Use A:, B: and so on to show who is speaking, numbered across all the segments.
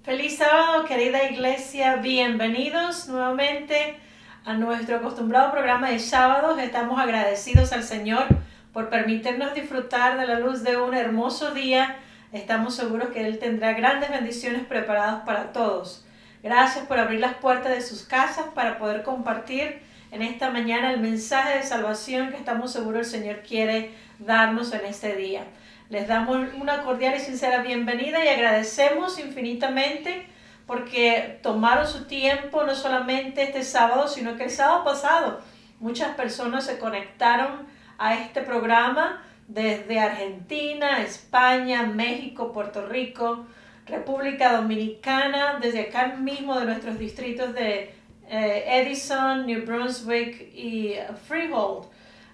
A: Feliz sábado, querida iglesia. Bienvenidos nuevamente a nuestro acostumbrado programa de sábados. Estamos agradecidos al Señor por permitirnos disfrutar de la luz de un hermoso día. Estamos seguros que Él tendrá grandes bendiciones preparadas para todos. Gracias por abrir las puertas de sus casas para poder compartir en esta mañana el mensaje de salvación que estamos seguros el Señor quiere darnos en este día. Les damos una cordial y sincera bienvenida y agradecemos infinitamente porque tomaron su tiempo no solamente este sábado, sino que el sábado pasado muchas personas se conectaron a este programa desde Argentina, España, México, Puerto Rico, República Dominicana, desde acá mismo de nuestros distritos de Edison, New Brunswick y Freehold.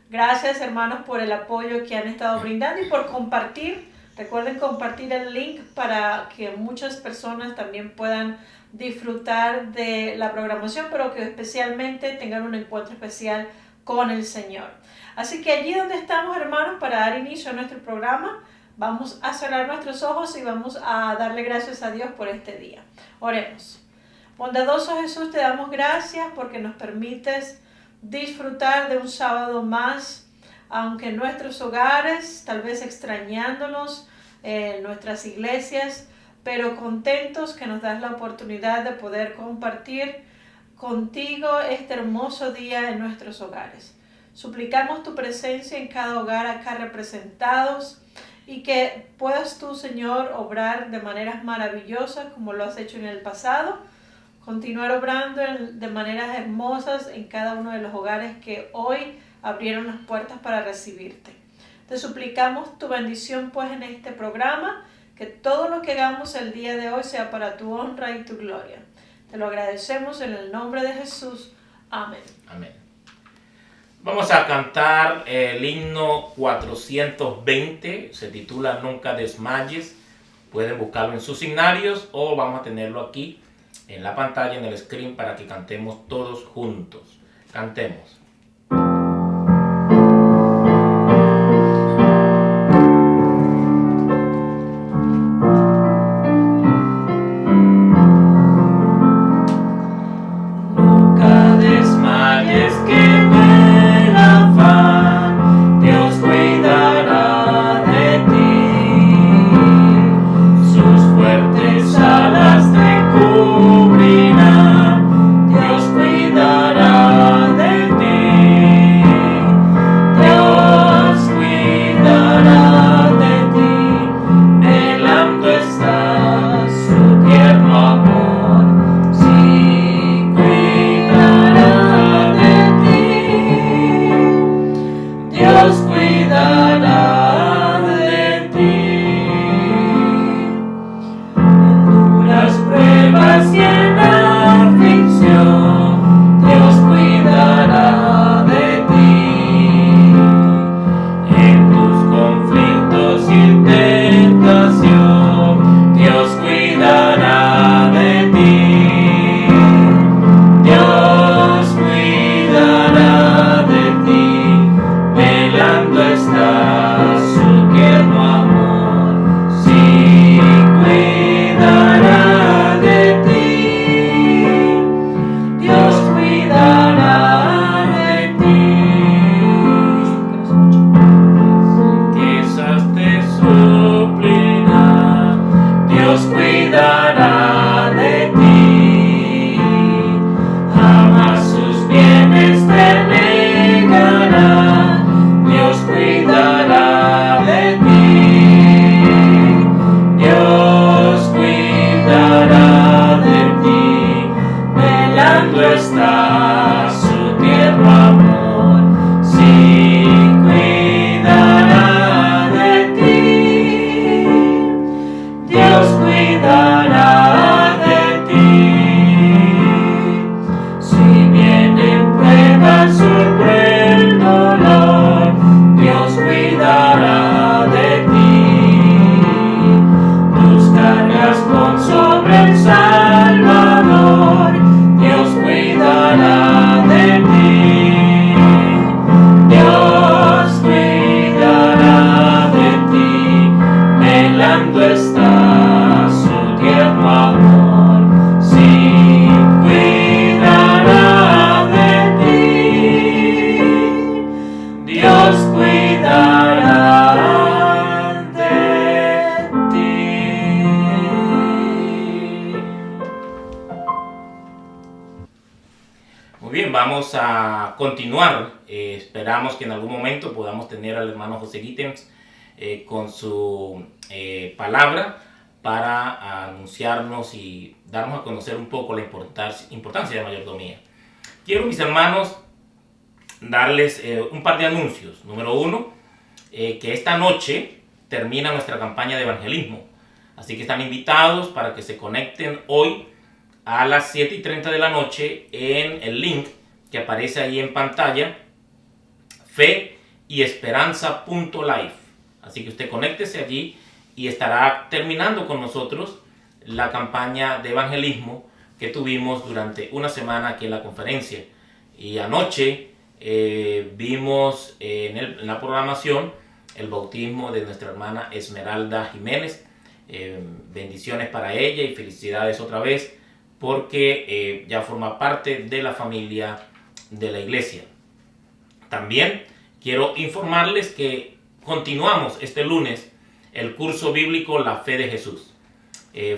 A: Gracias, hermanos, por el apoyo que han estado brindando y por compartir. Recuerden compartir el link para que muchas personas también puedan disfrutar de la programación, pero que especialmente tengan un encuentro especial con el Señor. Así que allí donde estamos, hermanos, para dar inicio a nuestro programa, vamos a cerrar nuestros ojos y vamos a darle gracias a Dios por este día. Oremos. Bondadoso Jesús, te damos gracias porque nos permites disfrutar de un sábado más, aunque en nuestros hogares, tal vez extrañándonos en nuestras iglesias, pero contentos que nos das la oportunidad de poder compartir contigo este hermoso día en nuestros hogares. Suplicamos tu presencia en cada hogar acá representados y que puedas tú, Señor, obrar de maneras maravillosas como lo has hecho en el pasado. Continuar obrando de maneras hermosas en cada uno de los hogares que hoy abrieron las puertas para recibirte. Te suplicamos tu bendición pues en este programa, que todo lo que hagamos el día de hoy sea para tu honra y tu gloria. Te lo agradecemos en el nombre de Jesús. Amén.
B: Amén. Vamos a cantar el himno 420, se titula Nunca desmayes. Pueden buscarlo en sus signarios o vamos a tenerlo aquí en la pantalla, en el screen, para que cantemos todos juntos. Cantemos.
C: Nunca desmayes, que el afán Dios cuidará de ti. Sus fuertes alas te cubrirán, Dios cuidará de ti.
B: continuar. Esperamos que en algún momento podamos tener al hermano José Gittens con su palabra para anunciarnos y darnos a conocer un poco la importancia de la mayordomía. Quiero, mis hermanos, darles un par de anuncios. Número uno, que esta noche termina nuestra campaña de evangelismo. Así que están invitados para que se conecten hoy a las 7:30 de la noche en el link que aparece ahí en pantalla, feyesperanza.life. Así que usted conéctese allí y estará terminando con nosotros la campaña de evangelismo que tuvimos durante una semana aquí en la conferencia. Y anoche vimos en la programación el bautismo de nuestra hermana Esmeralda Jiménez. Bendiciones para ella y felicidades otra vez, porque ya forma parte de la familia de la iglesia. También quiero informarles que continuamos este lunes el curso bíblico La Fe de Jesús.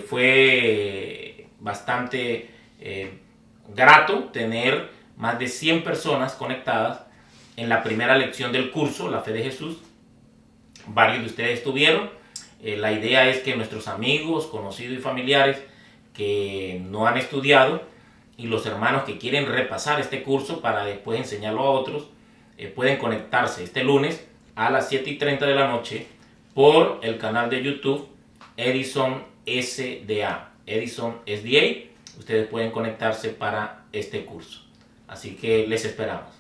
B: Fue bastante grato tener más de 100 personas conectadas en la primera lección del curso La Fe de Jesús. Varios de ustedes estuvieron. La idea es que nuestros amigos, conocidos y familiares que no han estudiado y los hermanos que quieren repasar este curso para después enseñarlo a otros, pueden conectarse este lunes a las 7:30 de la noche por el canal de YouTube Edison SDA. Edison SDA. Ustedes pueden conectarse para este curso. Así que les esperamos.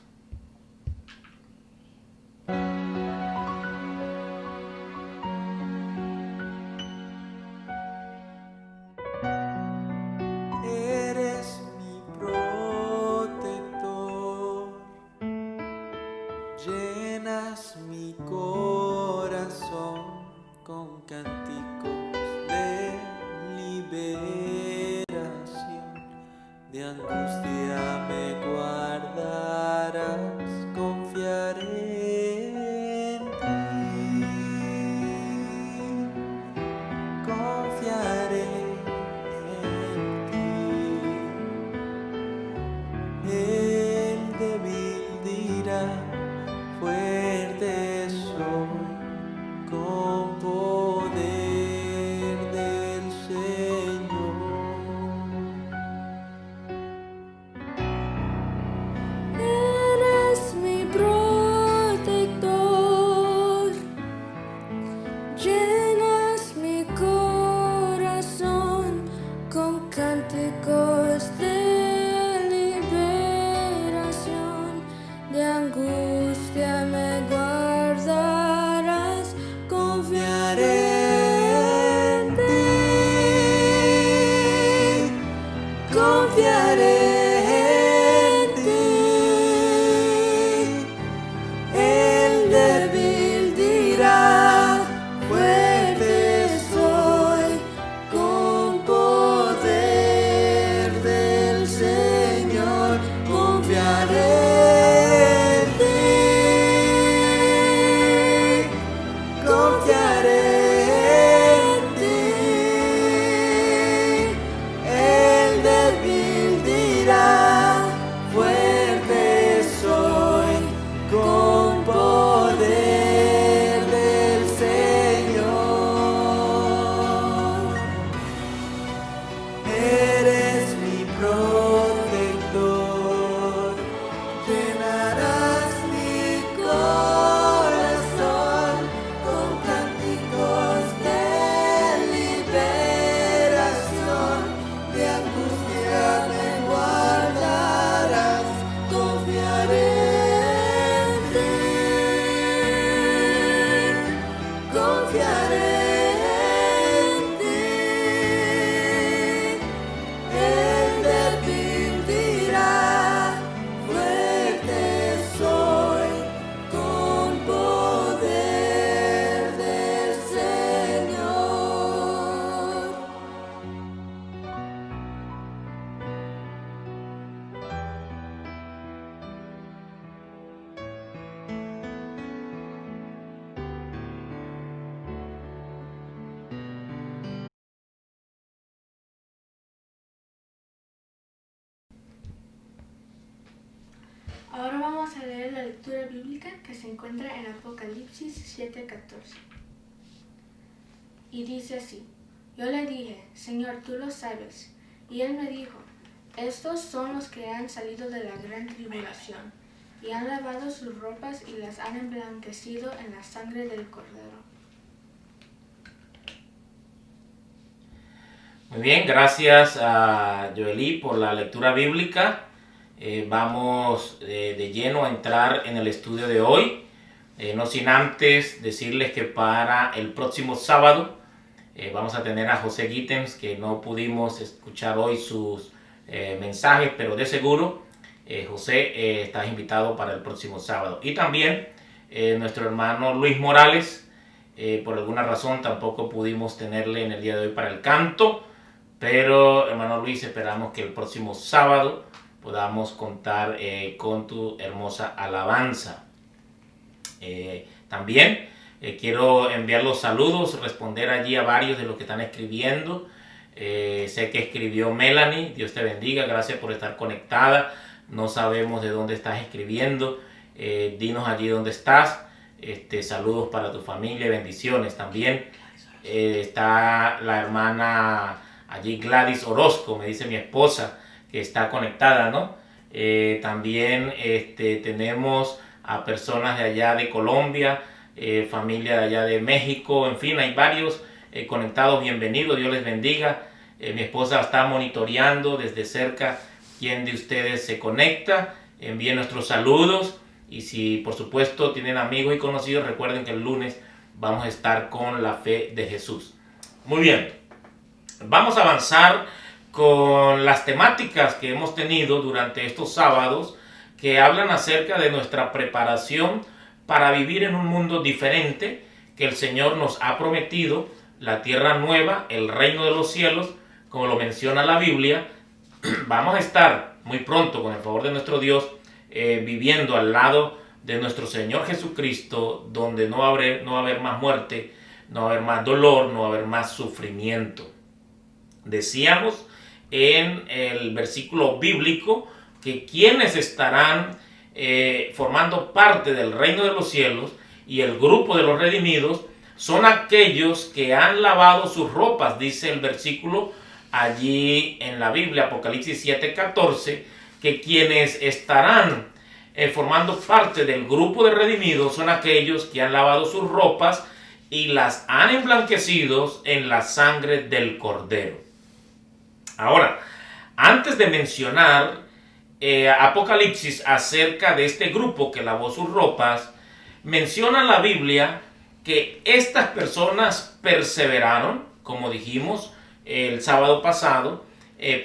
C: Eres mi protector, llenas mi corazón con cánticos de liberación, de angustia me guardarás, confiaré en ti, confiaré en ti. El débil dirá, fuerte soy, con poder del Señor.
D: Eres mi protector, llenas mi corazón con cánticos de liberación, de angustia me guardarás, confiaré en ti, confiaré en ti. El débil dirá, fuerte soy, con poder del Señor, confiaré en ti,
E: Ahora vamos a leer la lectura bíblica que se encuentra en Apocalipsis 7:14. Y dice así: Yo le dije, Señor, tú lo sabes. Y él me dijo, estos son los que han salido de la gran tribulación, y han lavado sus ropas y las han emblanquecido en la sangre del Cordero.
B: Muy bien, gracias a Joely por la lectura bíblica. Vamos de lleno a entrar en el estudio de hoy. No sin antes decirles que para el próximo sábado vamos a tener a José Gittens, que no pudimos escuchar hoy sus mensajes, pero de seguro José estás invitado para el próximo sábado. Y también nuestro hermano Luis Morales, por alguna razón tampoco pudimos tenerle en el día de hoy para el canto, pero hermano Luis, esperamos que el próximo sábado podamos contar con tu hermosa alabanza. También quiero enviar los saludos, responder allí a varios de los que están escribiendo. Sé que escribió Melanie, Dios te bendiga, gracias por estar conectada. No sabemos de dónde estás escribiendo, dinos allí dónde estás. Saludos para tu familia, bendiciones. También está la hermana allí, Gladys Orozco, me dice mi esposa, que está conectada, ¿no? También tenemos a personas de allá de Colombia, familia de allá de México, en fin, hay varios conectados. Bienvenidos, Dios les bendiga. Mi esposa está monitoreando desde cerca quién de ustedes se conecta. Envíen nuestros saludos, y si por supuesto tienen amigos y conocidos, recuerden que el lunes vamos a estar con la fe de Jesús. Muy bien, vamos a avanzar con las temáticas que hemos tenido durante estos sábados, que hablan acerca de nuestra preparación para vivir en un mundo diferente que el Señor nos ha prometido, la tierra nueva, el reino de los cielos, como lo menciona la Biblia. Vamos a estar muy pronto, con el favor de nuestro Dios, viviendo al lado de nuestro Señor Jesucristo, donde no va a haber más muerte, no va a haber más dolor, no va a haber más sufrimiento. Decíamos en el versículo bíblico que quienes estarán formando parte del reino de los cielos y el grupo de los redimidos son aquellos que han lavado sus ropas, dice el versículo allí en la Biblia, Apocalipsis 7:14, que quienes estarán formando parte del grupo de redimidos son aquellos que han lavado sus ropas y las han emblanquecido en la sangre del Cordero. Ahora, antes de mencionar Apocalipsis acerca de este grupo que lavó sus ropas, menciona la Biblia que estas personas perseveraron, como dijimos el sábado pasado,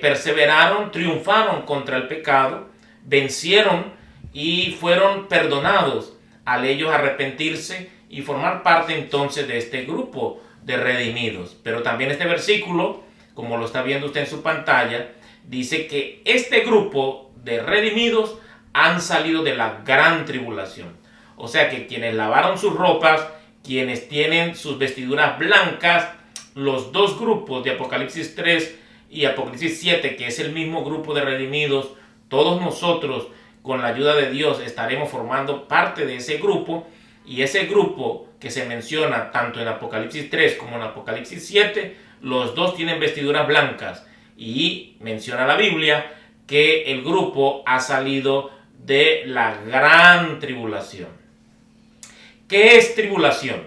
B: perseveraron, triunfaron contra el pecado, vencieron y fueron perdonados al ellos arrepentirse y formar parte entonces de este grupo de redimidos. Pero también este versículo, como lo está viendo usted en su pantalla, dice que este grupo de redimidos han salido de la gran tribulación. O sea que quienes lavaron sus ropas, quienes tienen sus vestiduras blancas, los dos grupos de Apocalipsis 3 y Apocalipsis 7, que es el mismo grupo de redimidos, todos nosotros con la ayuda de Dios estaremos formando parte de ese grupo. Y ese grupo que se menciona tanto en Apocalipsis 3 como en Apocalipsis 7, los dos tienen vestiduras blancas, y menciona la Biblia que el grupo ha salido de la gran tribulación. ¿Qué es tribulación?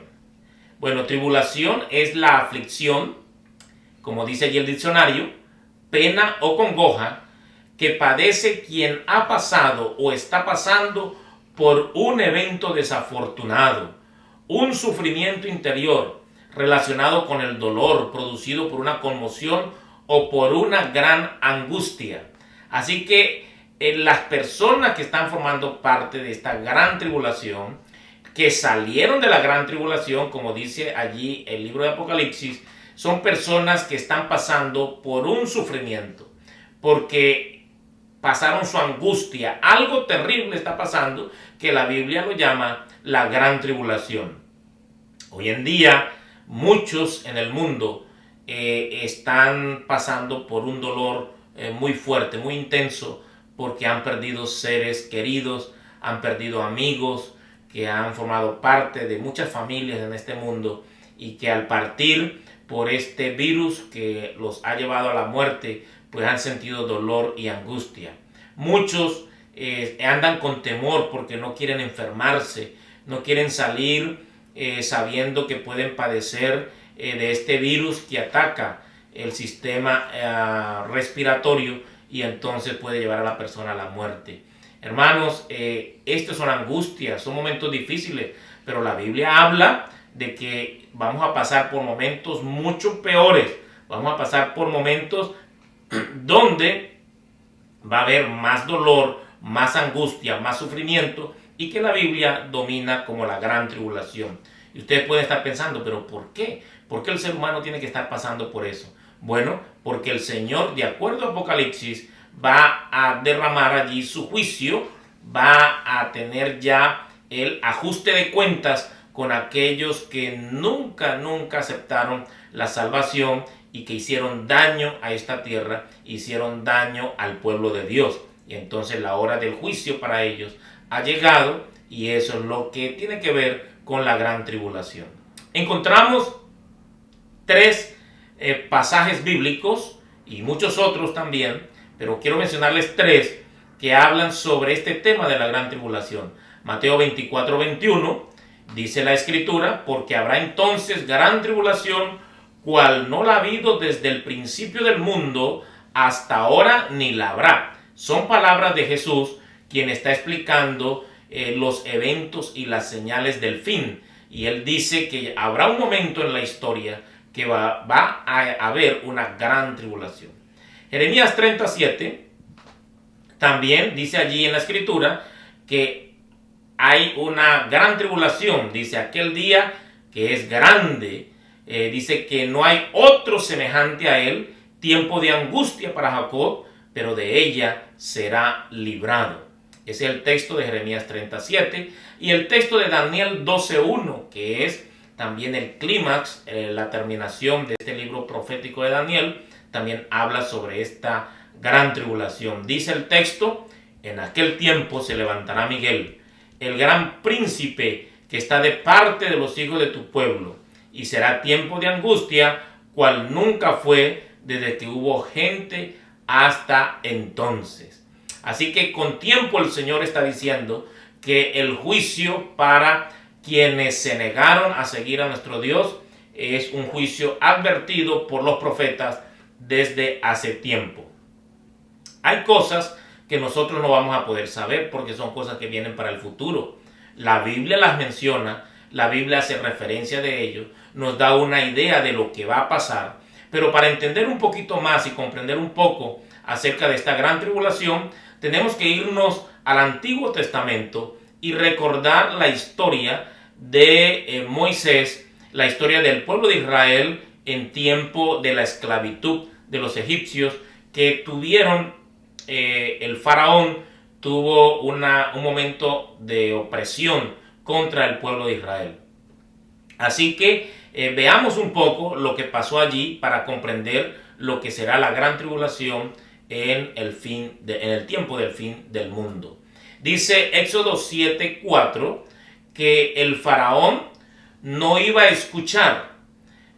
B: Bueno, tribulación es la aflicción, como dice allí el diccionario, pena o congoja que padece quien ha pasado o está pasando por un evento desafortunado, un sufrimiento interior relacionado con el dolor producido por una conmoción o por una gran angustia. Así que las personas que están formando parte de esta gran tribulación, que salieron de la gran tribulación, como dice allí el libro de Apocalipsis, son personas que están pasando por un sufrimiento, porque pasaron su angustia. Algo terrible está pasando, que la Biblia lo llama la gran tribulación. Hoy en día, muchos en el mundo están pasando por un dolor muy fuerte, muy intenso, porque han perdido seres queridos, han perdido amigos, que han formado parte de muchas familias en este mundo y que al partir por este virus que los ha llevado a la muerte, pues han sentido dolor y angustia. Muchos andan con temor porque no quieren enfermarse, no quieren salir sabiendo que pueden padecer de este virus que ataca el sistema respiratorio y entonces puede llevar a la persona a la muerte. Hermanos, estas son angustias, son momentos difíciles, pero la Biblia habla de que vamos a pasar por momentos mucho peores, vamos a pasar por momentos donde va a haber más dolor, más angustia, más sufrimiento, y que la Biblia domina como la gran tribulación. Y ustedes pueden estar pensando, ¿pero por qué? ¿Por qué el ser humano tiene que estar pasando por eso? Bueno, porque el Señor, de acuerdo a Apocalipsis, va a derramar allí su juicio, va a tener ya el ajuste de cuentas con aquellos que nunca aceptaron la salvación y que hicieron daño a esta tierra, hicieron daño al pueblo de Dios. Y entonces la hora del juicio para ellos ha llegado, y eso es lo que tiene que ver con la gran tribulación. Encontramos tres pasajes bíblicos y muchos otros también, pero quiero mencionarles tres que hablan sobre este tema de la gran tribulación. Mateo 24:21 dice la Escritura: porque habrá entonces gran tribulación, cual no la ha habido desde el principio del mundo hasta ahora, ni la habrá. Son palabras de Jesús, quien está explicando los eventos y las señales del fin. Y él dice que habrá un momento en la historia que va a haber una gran tribulación. Jeremías 37 también dice allí en la Escritura que hay una gran tribulación. Dice: aquel día que es grande, dice que no hay otro semejante a él, tiempo de angustia para Jacob, pero de ella será librado. Ese es el texto de Jeremías 37, y el texto de Daniel 12:1, que es también el clímax, la terminación de este libro profético de Daniel, también habla sobre esta gran tribulación. Dice el texto: en aquel tiempo se levantará Miguel, el gran príncipe que está de parte de los hijos de tu pueblo, y será tiempo de angustia, cual nunca fue desde que hubo gente hasta entonces. Así que con tiempo el Señor está diciendo que el juicio para quienes se negaron a seguir a nuestro Dios es un juicio advertido por los profetas desde hace tiempo. Hay cosas que nosotros no vamos a poder saber porque son cosas que vienen para el futuro. La Biblia las menciona, la Biblia hace referencia de ello, nos da una idea de lo que va a pasar, pero para entender un poquito más y comprender un poco acerca de esta gran tribulación, tenemos que irnos al Antiguo Testamento y recordar la historia de Moisés, la historia del pueblo de Israel en tiempo de la esclavitud de los egipcios, que tuvieron, el faraón tuvo un momento de opresión contra el pueblo de Israel. Así que veamos un poco lo que pasó allí para comprender lo que será la gran tribulación en el tiempo del fin del mundo. Dice Éxodo 7:4 que el faraón no iba a escuchar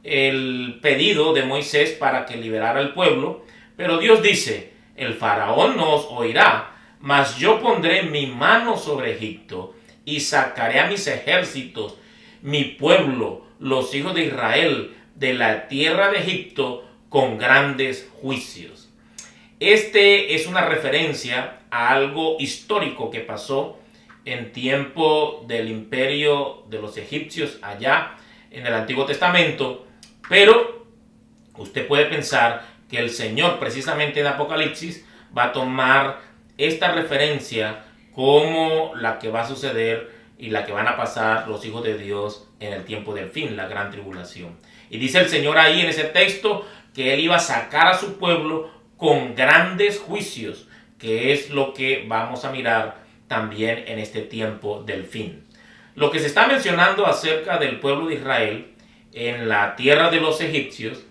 B: el pedido de Moisés para que liberara al pueblo, pero Dios dice: el faraón no os oirá, mas yo pondré mi mano sobre Egipto y sacaré a mis ejércitos, mi pueblo, los hijos de Israel, de la tierra de Egipto con grandes juicios. Este es una referencia a algo histórico que pasó en tiempo del imperio de los egipcios allá en el Antiguo Testamento, pero usted puede pensar que el Señor precisamente en Apocalipsis va a tomar esta referencia como la que va a suceder y la que van a pasar los hijos de Dios en el tiempo del fin, la gran tribulación. Y dice el Señor ahí en ese texto que Él iba a sacar a su pueblo con grandes juicios, que es lo que vamos a mirar también en este tiempo del fin. Lo que se está mencionando acerca del pueblo de Israel en la tierra de los egipcios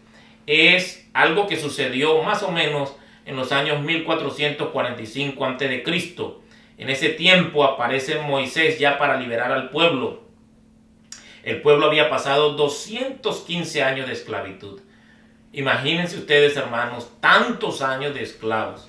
B: es algo que sucedió más o menos en los años 1445 a.C. En ese tiempo aparece Moisés ya para liberar al pueblo. El pueblo había pasado 215 años de esclavitud. Imagínense ustedes, hermanos, tantos años de esclavos.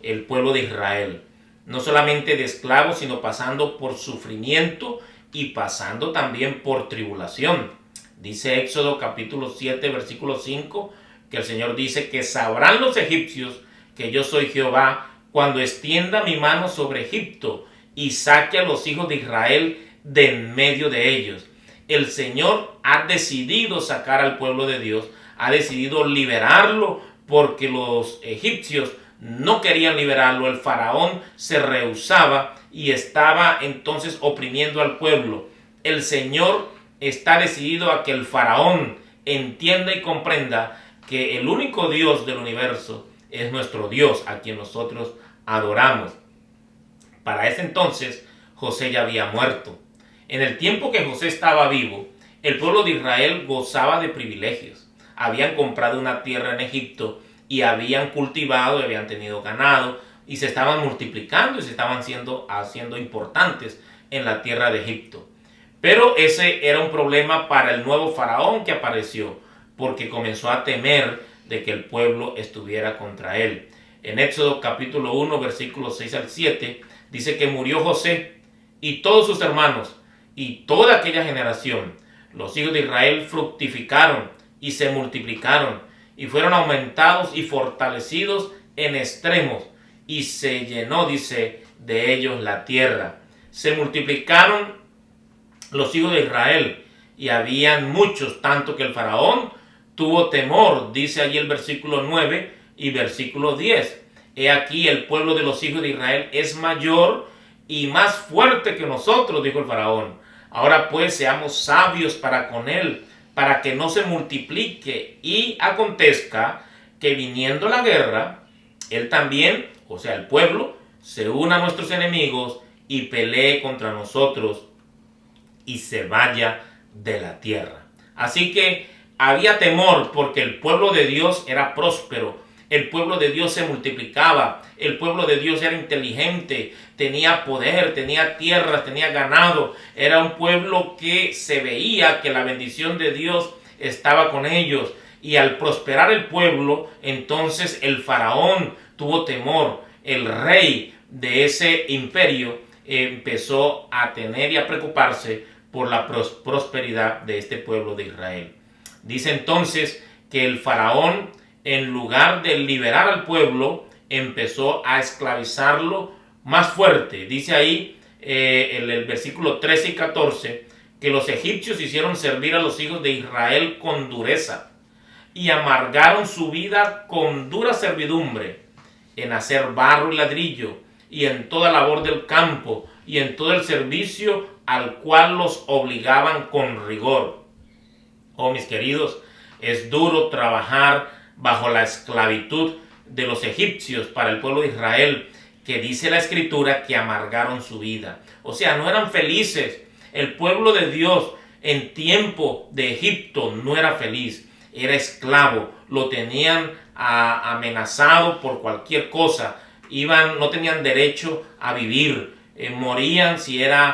B: El pueblo de Israel, no solamente de esclavos, sino pasando por sufrimiento y pasando también por tribulación. Dice Éxodo capítulo 7, versículo 5, que el Señor dice que sabrán los egipcios que yo soy Jehová cuando extienda mi mano sobre Egipto y saque a los hijos de Israel de en medio de ellos. El Señor ha decidido sacar al pueblo de Dios, ha decidido liberarlo porque los egipcios no querían liberarlo. El faraón se rehusaba y estaba entonces oprimiendo al pueblo. El Señor está decidido a que el faraón entienda y comprenda que el único Dios del universo es nuestro Dios, a quien nosotros adoramos. Para ese entonces José ya había muerto. En el tiempo que José estaba vivo, el pueblo de Israel gozaba de privilegios. Habían comprado una tierra en Egipto y habían cultivado y habían tenido ganado y se estaban multiplicando y se estaban haciendo importantes en la tierra de Egipto. Pero ese era un problema para el nuevo faraón que apareció, porque comenzó a temer de que el pueblo estuviera contra él. En Éxodo capítulo 1, versículos 6 al 7, dice que murió José y todos sus hermanos y toda aquella generación. Los hijos de Israel fructificaron y se multiplicaron y fueron aumentados y fortalecidos en extremos, y se llenó, dice, de ellos la tierra. Se multiplicaron los hijos de Israel, y habían muchos, tanto que el faraón tuvo temor, dice allí el versículo 9 y versículo 10. He aquí el pueblo de los hijos de Israel es mayor y más fuerte que nosotros, dijo el faraón. Ahora pues seamos sabios para con él, para que no se multiplique, y acontezca que viniendo la guerra, él también, o sea el pueblo, se una a nuestros enemigos y pelee contra nosotros y se vaya de la tierra. Así que había temor porque el pueblo de Dios era próspero, el pueblo de Dios se multiplicaba, el pueblo de Dios era inteligente, tenía poder, tenía tierras, tenía ganado. Era un pueblo que se veía que la bendición de Dios estaba con ellos. Y al prosperar el pueblo, entonces el faraón tuvo temor. El rey de ese imperio empezó a tener y a preocuparse por la prosperidad de este pueblo de Israel. Dice entonces que el faraón, en lugar de liberar al pueblo, empezó a esclavizarlo más fuerte. Dice ahí el versículo 13 y 14 que los egipcios hicieron servir a los hijos de Israel con dureza y amargaron su vida con dura servidumbre en hacer barro y ladrillo y en toda labor del campo y en todo el servicio al cual los obligaban con rigor. Oh, mis queridos, es duro trabajar bajo la esclavitud de los egipcios para el pueblo de Israel, que dice la escritura que amargaron su vida. O sea, no eran felices. El pueblo de Dios en tiempo de Egipto no era feliz, era esclavo, lo tenían amenazado por cualquier cosa, no tenían derecho a vivir, morían si el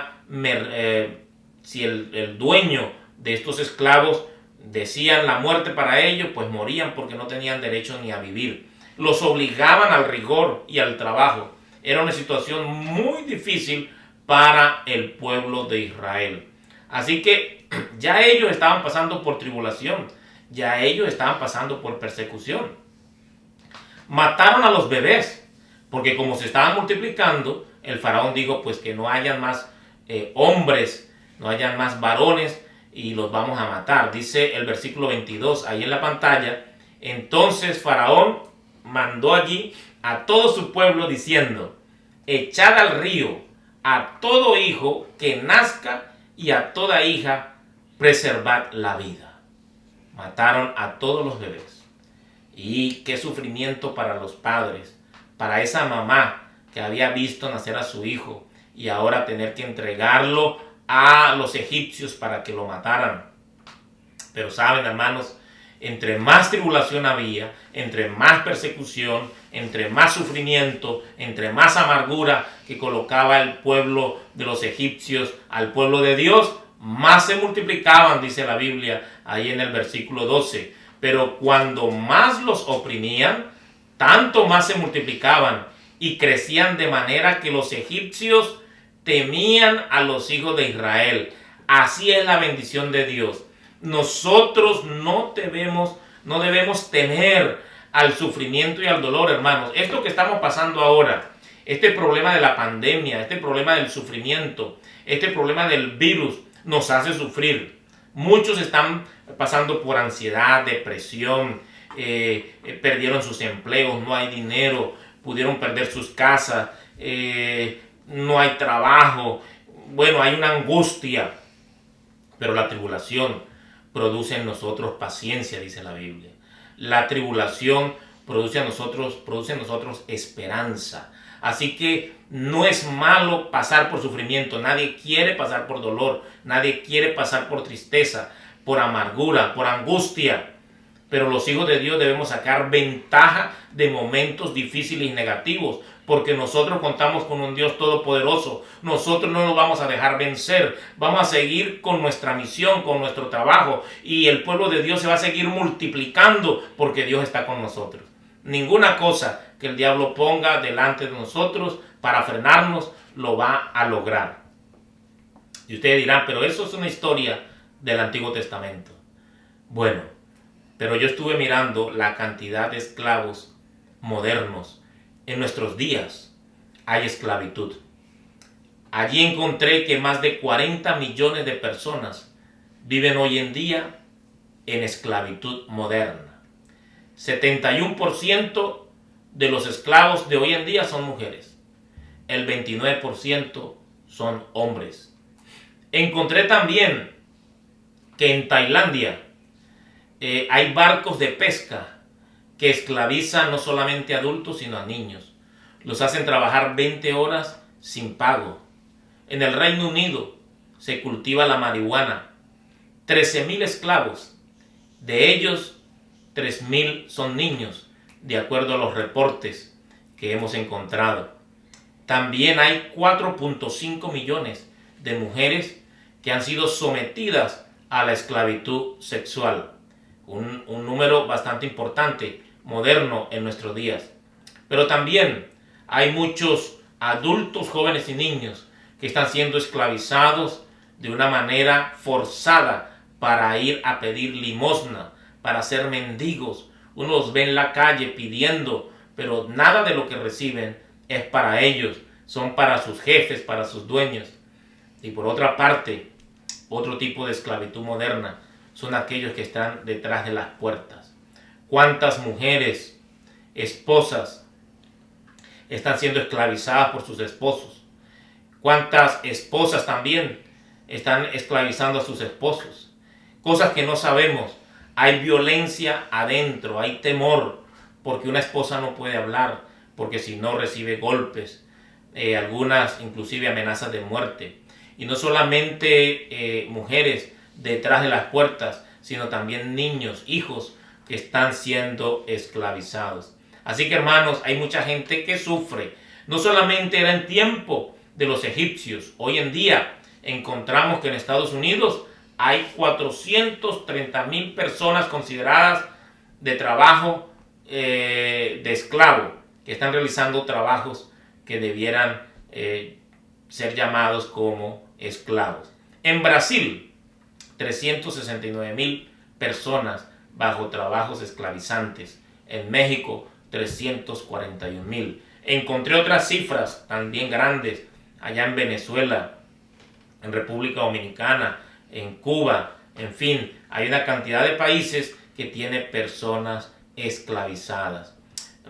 B: dueño de estos esclavos decían la muerte para ellos, pues morían porque no tenían derecho ni a vivir. Los obligaban al rigor y al trabajo. Era una situación muy difícil para el pueblo de Israel. Así que ya ellos estaban pasando por tribulación, ya ellos estaban pasando por persecución. Mataron a los bebés, porque como se estaban multiplicando, el faraón dijo pues que no hayan más hombres, no hayan más varones, y los vamos a matar. Dice el versículo 22 ahí en la pantalla. Entonces Faraón mandó allí a todo su pueblo diciendo: echad al río a todo hijo que nazca y a toda hija preservad la vida. Mataron a todos los bebés. Y qué sufrimiento para los padres, para esa mamá que había visto nacer a su hijo y ahora tener que entregarlo a los egipcios para que lo mataran. Pero saben, hermanos, entre más tribulación había, entre más persecución, entre más sufrimiento, entre más amargura que colocaba el pueblo de los egipcios al pueblo de Dios, más se multiplicaban, dice la Biblia ahí en el versículo 12. Pero cuando más los oprimían, tanto más se multiplicaban y crecían de manera que los egipcios temían a los hijos de Israel. Así es la bendición de Dios. Nosotros no debemos temer al sufrimiento y al dolor, hermanos. Esto que estamos pasando ahora, este problema de la pandemia, este problema del sufrimiento, este problema del virus, nos hace sufrir. Muchos están pasando por ansiedad, depresión, perdieron sus empleos, no hay dinero, pudieron perder sus casas, no hay trabajo. Bueno, hay una angustia, pero la tribulación produce en nosotros paciencia, dice la Biblia. La tribulación produce en nosotros esperanza. Así que no es malo pasar por sufrimiento. Nadie quiere pasar por dolor. Nadie quiere pasar por tristeza, por amargura, por angustia. Pero los hijos de Dios debemos sacar ventaja de momentos difíciles y negativos, porque nosotros contamos con un Dios todopoderoso. Nosotros no nos vamos a dejar vencer. Vamos a seguir con nuestra misión, con nuestro trabajo, y el pueblo de Dios se va a seguir multiplicando porque Dios está con nosotros. Ninguna cosa que el diablo ponga delante de nosotros para frenarnos lo va a lograr. Y ustedes dirán, pero eso es una historia del Antiguo Testamento. Bueno, pero yo estuve mirando la cantidad de esclavos modernos. En nuestros días hay esclavitud. Allí encontré que más de 40 millones de personas viven hoy en día en esclavitud moderna. 71% de los esclavos de hoy en día son mujeres. El 29% son hombres. Encontré también que en Tailandia hay barcos de pesca que esclavizan no solamente a adultos sino a niños. Los hacen trabajar 20 horas sin pago. En el Reino Unido se cultiva la marihuana. 13,000 esclavos. De ellos, 3,000 son niños, de acuerdo a los reportes que hemos encontrado. También hay 4.5 millones de mujeres que han sido sometidas a la esclavitud sexual. Un número bastante importante, moderno en nuestros días. Pero también hay muchos adultos, jóvenes y niños que están siendo esclavizados de una manera forzada para ir a pedir limosna, para ser mendigos. Uno los ve en la calle pidiendo, pero nada de lo que reciben es para ellos, son para sus jefes, para sus dueños. Y por otra parte, otro tipo de esclavitud moderna son aquellos que están detrás de las puertas. ¿Cuántas mujeres, esposas, están siendo esclavizadas por sus esposos? ¿Cuántas esposas también están esclavizando a sus esposos? Cosas que no sabemos. Hay violencia adentro, hay temor, porque una esposa no puede hablar, porque si no recibe golpes, algunas inclusive amenazas de muerte. Y no solamente mujeres detrás de las puertas, sino también niños, hijos que están siendo esclavizados. Así que hermanos, hay mucha gente que sufre. No solamente era en tiempo de los egipcios, hoy en día encontramos que en Estados Unidos hay 430,000 personas consideradas de trabajo de esclavo, que están realizando trabajos que debieran ser llamados como esclavos. En Brasil, 369,000 personas bajo trabajos esclavizantes. En México, 341,000. Encontré otras cifras también grandes allá en Venezuela, en República Dominicana, en Cuba, en fin, hay una cantidad de países que tiene personas esclavizadas.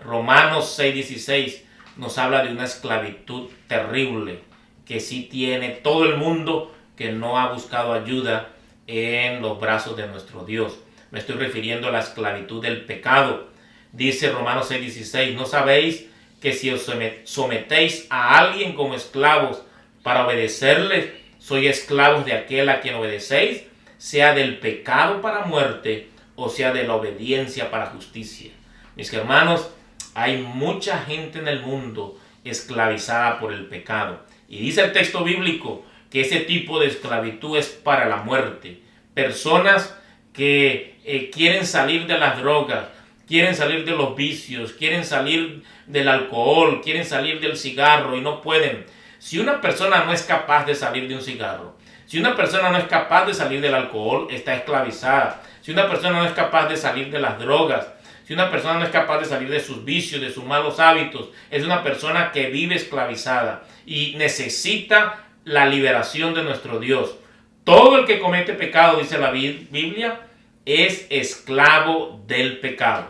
B: Romanos 6:16 nos habla de una esclavitud terrible que sí tiene todo el mundo que no ha buscado ayuda en los brazos de nuestro Dios. Me estoy refiriendo a la esclavitud del pecado. Dice Romanos 6:16, ¿no sabéis que si os sometéis a alguien como esclavos para obedecerles, sois esclavos de aquel a quien obedecéis, sea del pecado para muerte o sea, de la obediencia para justicia. Mis hermanos, hay mucha gente en el mundo esclavizada por el pecado. Y dice el texto bíblico que ese tipo de esclavitud es para la muerte. Personas que quieren salir de las drogas, quieren salir de los vicios, quieren salir del alcohol, quieren salir del cigarro y no pueden. Si una persona no es capaz de salir de un cigarro, si una persona no es capaz de salir del alcohol, está esclavizada. Si una persona no es capaz de salir de las drogas, si una persona no es capaz de salir de sus vicios, de sus malos hábitos, es una persona que vive esclavizada y necesita la liberación de nuestro Dios. Todo el que comete pecado, dice la Biblia, es esclavo del pecado.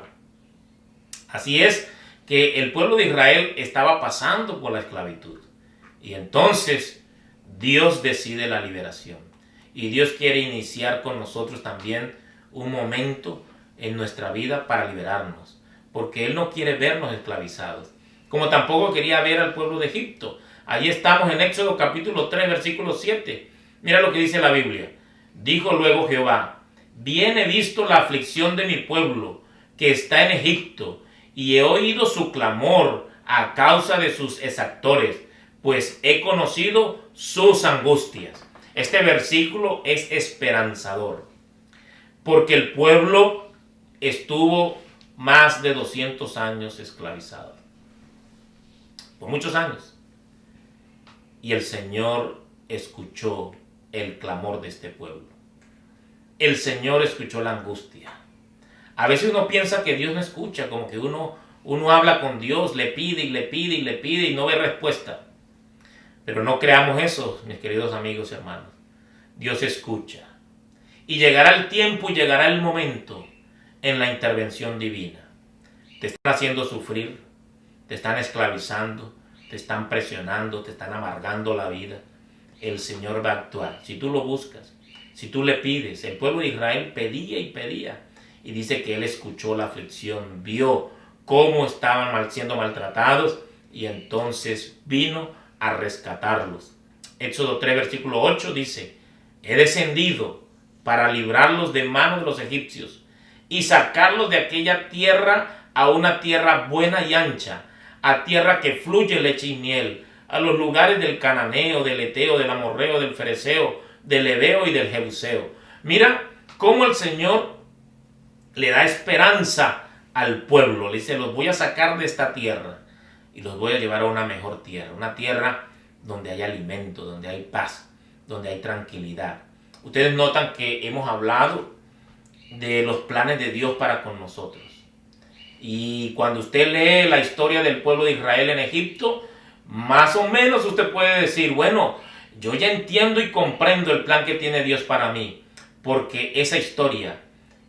B: Así es que el pueblo de Israel estaba pasando por la esclavitud. Y entonces Dios decide la liberación. Y Dios quiere iniciar con nosotros también un momento en nuestra vida para liberarnos, porque Él no quiere vernos esclavizados, como tampoco quería ver al pueblo de Egipto. Allí estamos en Éxodo capítulo 3, versículo 7. Mira lo que dice la Biblia. Dijo luego Jehová: bien he visto la aflicción de mi pueblo que está en Egipto, y he oído su clamor a causa de sus exactores, pues he conocido sus angustias. Este versículo es esperanzador, porque el pueblo estuvo más de 200 años esclavizado, por muchos años, y el Señor escuchó el clamor de este pueblo. El Señor escuchó la angustia. A veces uno piensa que Dios no escucha, como que uno habla con Dios, le pide y le pide y le pide y no ve respuesta. Pero no creamos eso, mis queridos amigos y hermanos. Dios escucha. Y llegará el tiempo y llegará el momento en la intervención divina. Te están haciendo sufrir, te están esclavizando, te están presionando, te están amargando la vida. El Señor va a actuar. Si tú lo buscas, si tú le pides. El pueblo de Israel pedía y pedía. Y dice que Él escuchó la aflicción, vio cómo estaban siendo maltratados y entonces vino a rescatarlos. Éxodo 3, versículo 8 dice: he descendido para librarlos de manos de los egipcios y sacarlos de aquella tierra a una tierra buena y ancha, a tierra que fluye leche y miel, a los lugares del cananeo, del eteo, del amorreo, del fereceo, del heveo y del jebuseo. Mira cómo el Señor le da esperanza al pueblo. Le dice: los voy a sacar de esta tierra y los voy a llevar a una mejor tierra, una tierra donde hay alimento, donde hay paz, donde hay tranquilidad. Ustedes notan que hemos hablado de los planes de Dios para con nosotros. Y cuando usted lee la historia del pueblo de Israel en Egipto, más o menos usted puede decir: bueno, yo ya entiendo y comprendo el plan que tiene Dios para mí, porque esa historia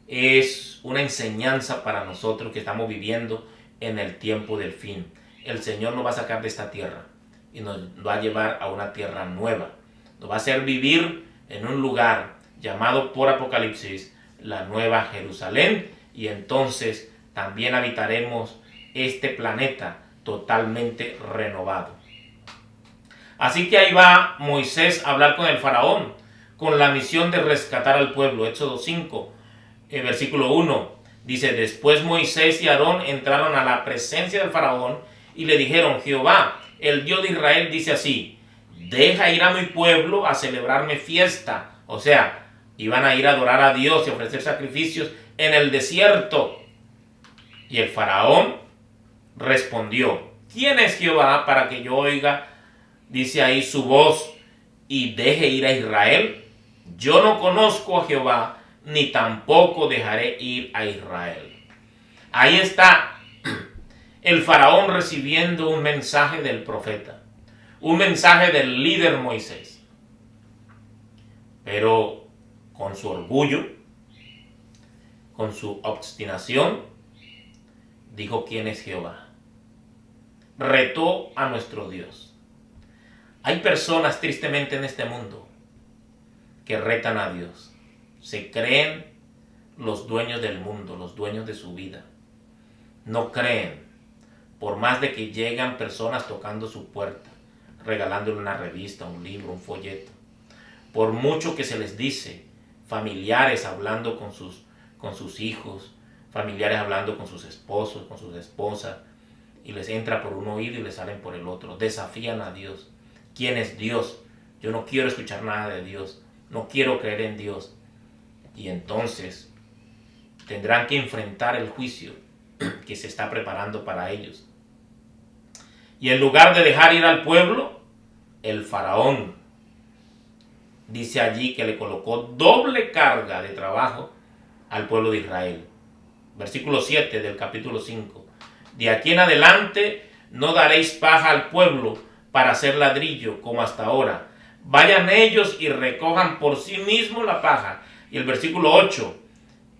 B: es una enseñanza para nosotros que estamos viviendo en el tiempo del fin. El Señor nos va a sacar de esta tierra y nos va a llevar a una tierra nueva. Nos va a hacer vivir en un lugar llamado por Apocalipsis la Nueva Jerusalén, y entonces también habitaremos este planeta totalmente renovado. Así que ahí va Moisés a hablar con el faraón, con la misión de rescatar al pueblo. Éxodo 5, versículo 1, dice: después Moisés y Aarón entraron a la presencia del faraón y le dijeron: Jehová, el Dios de Israel, dice así: deja ir a mi pueblo a celebrarme fiesta. O sea, iban a ir a adorar a Dios y ofrecer sacrificios en el desierto. Y el faraón respondió: ¿quién es Jehová para que yo oiga, dice ahí, su voz y deje ir a Israel? Yo no conozco a Jehová, ni tampoco dejaré ir a Israel. Ahí está el faraón recibiendo un mensaje del profeta, un mensaje del líder Moisés. Pero con su orgullo, con su obstinación, dijo: ¿quién es Jehová? Retó a nuestro Dios. Hay personas tristemente en este mundo que retan a Dios. Se creen los dueños del mundo, los dueños de su vida. No creen, por más de que llegan personas tocando su puerta, regalándole una revista, un libro, un folleto. Por mucho que se les dice, familiares hablando con sus con sus hijos, familiares hablando con sus esposos, con sus esposas, y les entra por un oído y les salen por el otro. Desafían a Dios. ¿Quién es Dios? Yo no quiero escuchar nada de Dios. No quiero creer en Dios. Y entonces tendrán que enfrentar el juicio que se está preparando para ellos. Y en lugar de dejar ir al pueblo, el faraón dice allí que le colocó doble carga de trabajo al pueblo de Israel. Versículo 7 del capítulo 5. De aquí en adelante no daréis paja al pueblo para hacer ladrillo como hasta ahora. Vayan ellos y recojan por sí mismos la paja. Y el versículo 8.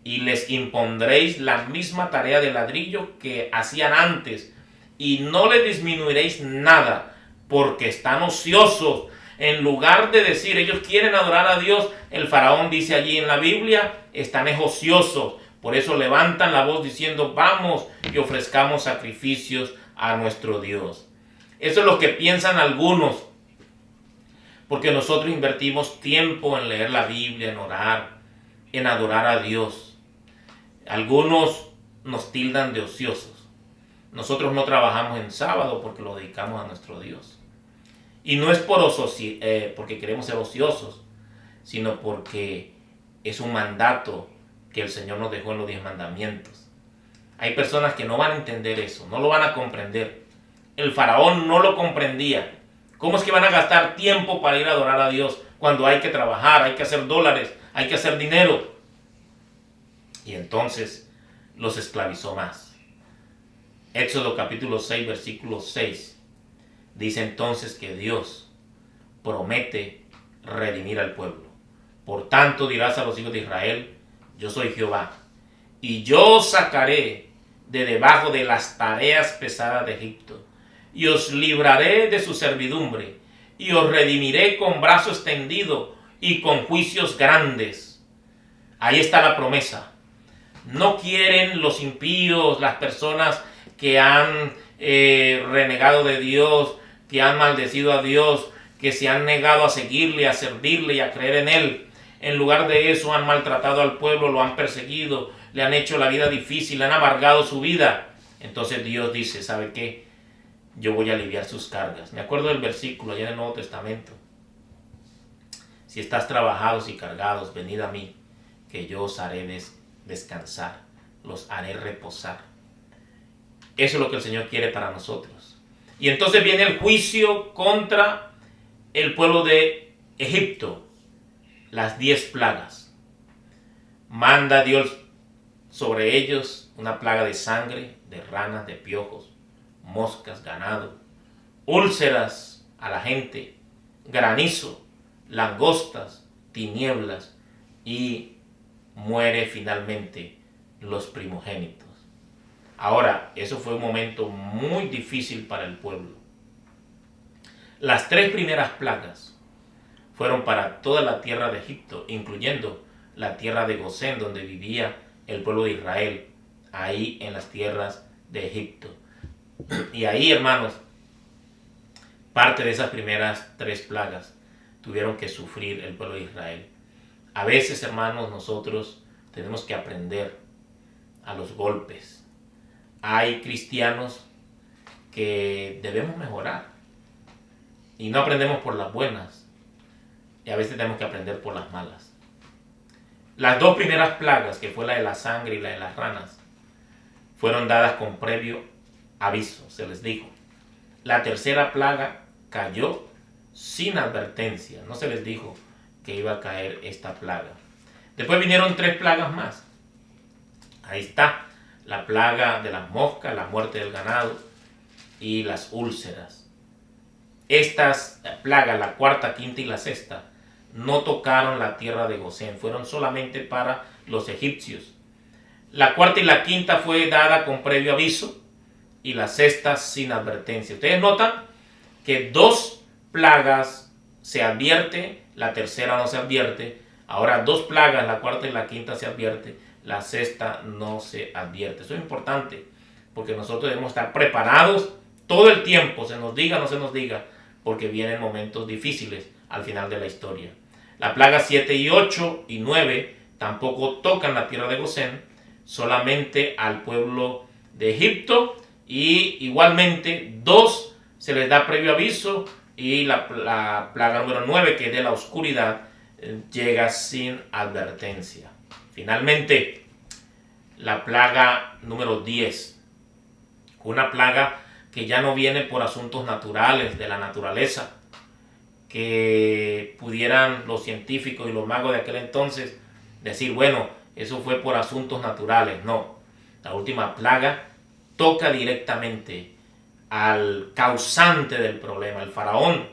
B: Y les impondréis la misma tarea de ladrillo que hacían antes. Y no les disminuiréis nada, porque están ociosos. En lugar de decir, ellos quieren adorar a Dios, el faraón dice allí en la Biblia, están ociosos. Por eso levantan la voz diciendo, vamos y ofrezcamos sacrificios a nuestro Dios. Eso es lo que piensan algunos, porque nosotros invertimos tiempo en leer la Biblia, en orar, en adorar a Dios. Algunos nos tildan de ociosos. Nosotros no trabajamos en sábado porque lo dedicamos a nuestro Dios. Y no es porque queremos ser ociosos, sino porque es un mandato que el Señor nos dejó en los 10 mandamientos. Hay personas que no van a entender eso, no lo van a comprender. El faraón no lo comprendía. ¿Cómo es que van a gastar tiempo para ir a adorar a Dios cuando hay que trabajar, hay que hacer dólares, hay que hacer dinero? Y entonces los esclavizó más. Éxodo capítulo 6, versículo 6. Dice entonces que Dios promete redimir al pueblo. Por tanto dirás a los hijos de Israel, yo soy Jehová, y yo os sacaré de debajo de las tareas pesadas de Egipto, y os libraré de su servidumbre, y os redimiré con brazo extendido y con juicios grandes. Ahí está la promesa. No quieren los impíos, las personas que han renegado de Dios, que han maldecido a Dios, que se han negado a seguirle, a servirle y a creer en Él. En lugar de eso han maltratado al pueblo, lo han perseguido, le han hecho la vida difícil, le han amargado su vida. Entonces Dios dice, ¿sabe qué? Yo voy a aliviar sus cargas. Me acuerdo del versículo allá en el Nuevo Testamento. Si estás trabajados y cargados, venid a mí, que yo os haré descansar, los haré reposar. Eso es lo que el Señor quiere para nosotros. Y entonces viene el juicio contra el pueblo de Egipto. Las 10 plagas. Manda Dios sobre ellos una plaga de sangre, de ranas, de piojos, moscas, ganado, úlceras a la gente, granizo, langostas, tinieblas, y muere finalmente los primogénitos. Ahora, eso fue un momento muy difícil para el pueblo. Las 3 primeras plagas fueron para toda la tierra de Egipto, incluyendo la tierra de Gosén, donde vivía el pueblo de Israel, ahí en las tierras de Egipto. Y ahí, hermanos, parte de esas primeras 3 plagas tuvieron que sufrir el pueblo de Israel. A veces, hermanos, nosotros tenemos que aprender a los golpes. Hay cristianos que debemos mejorar y no aprendemos por las buenas, y a veces tenemos que aprender por las malas. Las 2 primeras plagas, que fue la de la sangre y la de las ranas, fueron dadas con previo aviso, se les dijo. La tercera plaga cayó sin advertencia, no se les dijo que iba a caer esta plaga. Después vinieron 3 plagas más. Ahí está, la plaga de las moscas, la muerte del ganado y las úlceras. Estas plagas, la 4ª, 5ª y la 6ª, no tocaron la tierra de Gosén, fueron solamente para los egipcios. La 4ª y la 5ª fue dada con previo aviso y la 6ª sin advertencia. Ustedes notan que 2 plagas se advierte, la 3ª no se advierte. Ahora 2 plagas, la 4ª y la 5ª se advierte, la 6ª no se advierte. Eso es importante porque nosotros debemos estar preparados todo el tiempo, se nos diga o no se nos diga, porque vienen momentos difíciles al final de la historia. La plaga 7 y 8 y 9 tampoco tocan la tierra de Gosén, solamente al pueblo de Egipto, y igualmente 2 se les da previo aviso, y la plaga número 9, que es de la oscuridad, llega sin advertencia. Finalmente, la plaga número 10, una plaga que ya no viene por asuntos naturales de la naturaleza, que pudieran los científicos y los magos de aquel entonces decir, bueno, eso fue por asuntos naturales. No, la última plaga toca directamente al causante del problema, el faraón.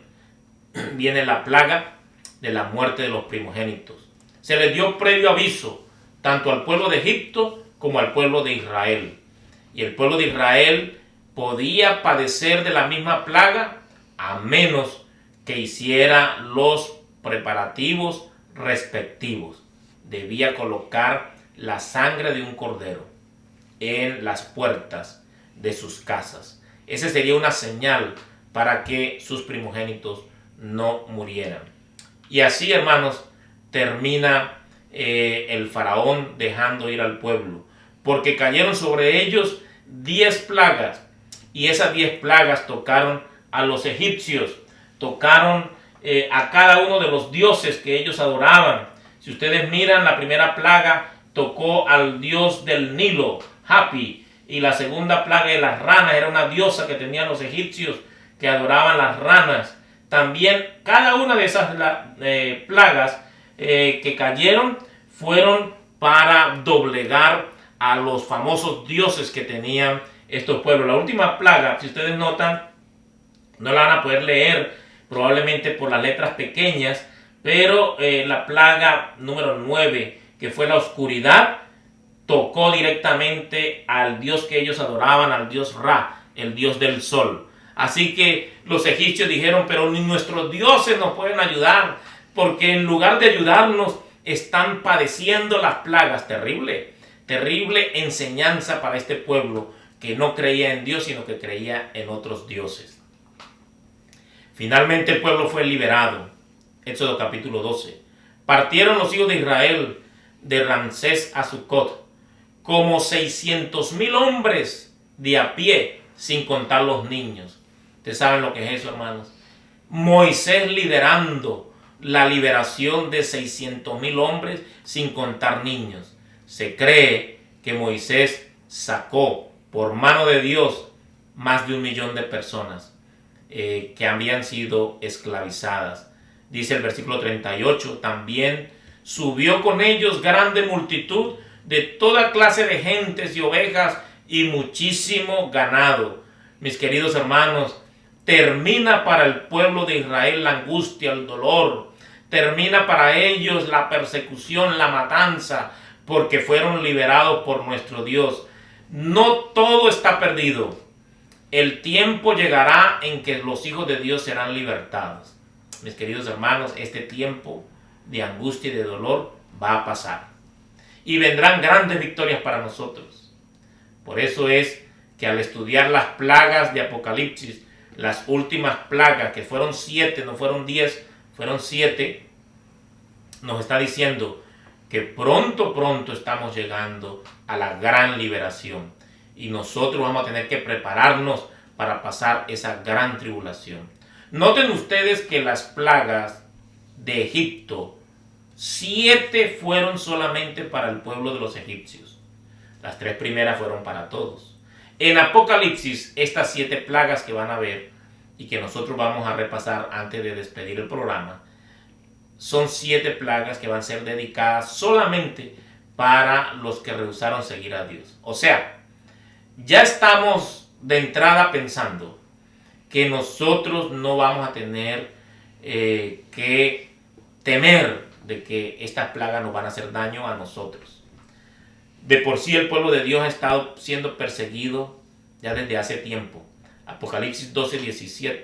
B: Viene la plaga de la muerte de los primogénitos. Se les dio previo aviso tanto al pueblo de Egipto como al pueblo de Israel. Y el pueblo de Israel podía padecer de la misma plaga a menos que hiciera los preparativos respectivos. Debía colocar la sangre de un cordero en las puertas de sus casas. Esa sería una señal para que sus primogénitos no murieran. Y así, hermanos, termina el faraón dejando ir al pueblo, porque cayeron sobre ellos 10 plagas, y esas 10 plagas tocaron a los egipcios, tocaron a cada uno de los dioses que ellos adoraban. Si ustedes miran, la primera plaga tocó al dios del Nilo, Hapi, y la segunda plaga de las ranas era una diosa que tenían los egipcios que adoraban las ranas. También cada una de esas plagas que cayeron fueron para doblegar a los famosos dioses que tenían estos pueblos. La última plaga, si ustedes notan, no la van a poder leer probablemente por las letras pequeñas, pero la plaga número 9, que fue la oscuridad, tocó directamente al dios que ellos adoraban, al dios Ra, el dios del sol. Así que los egipcios dijeron, pero ni nuestros dioses nos pueden ayudar, porque en lugar de ayudarnos están padeciendo las plagas. Terrible, terrible enseñanza para este pueblo que no creía en Dios, sino que creía en otros dioses. Finalmente el pueblo fue liberado. Éxodo capítulo 12. Partieron los hijos de Israel de Ramsés a Sucot, como 600,000 hombres de a pie, sin contar los niños. Ustedes saben lo que es eso, hermanos. Moisés liderando la liberación de 600,000 hombres sin contar niños. Se cree que Moisés sacó por mano de Dios más de 1,000,000 de personas que habían sido esclavizadas. Dice el versículo 38, también subió con ellos grande multitud de toda clase de gentes y ovejas y muchísimo ganado. Mis queridos hermanos, termina para el pueblo de Israel la angustia, el dolor. Termina para ellos la persecución, la matanza, porque fueron liberados por nuestro Dios. No todo está perdido. El tiempo llegará en que los hijos de Dios serán libertados. Mis queridos hermanos, este tiempo de angustia y de dolor va a pasar. Y vendrán grandes victorias para nosotros. Por eso es que al estudiar las plagas de Apocalipsis, las últimas plagas, que fueron 7, no fueron 10, fueron 7, nos está diciendo que pronto estamos llegando a la gran liberación. Y nosotros vamos a tener que prepararnos para pasar esa gran tribulación. Noten ustedes que las plagas de Egipto, 7 fueron solamente para el pueblo de los egipcios. Las 3 primeras fueron para todos. En Apocalipsis, estas 7 plagas que van a ver y que nosotros vamos a repasar antes de despedir el programa, son 7 plagas que van a ser dedicadas solamente para los que rehusaron seguir a Dios. O sea, ya estamos de entrada pensando que nosotros no vamos a tener que temer de que estas plagas nos van a hacer daño a nosotros. De por sí el pueblo de Dios ha estado siendo perseguido ya desde hace tiempo. Apocalipsis 12:17.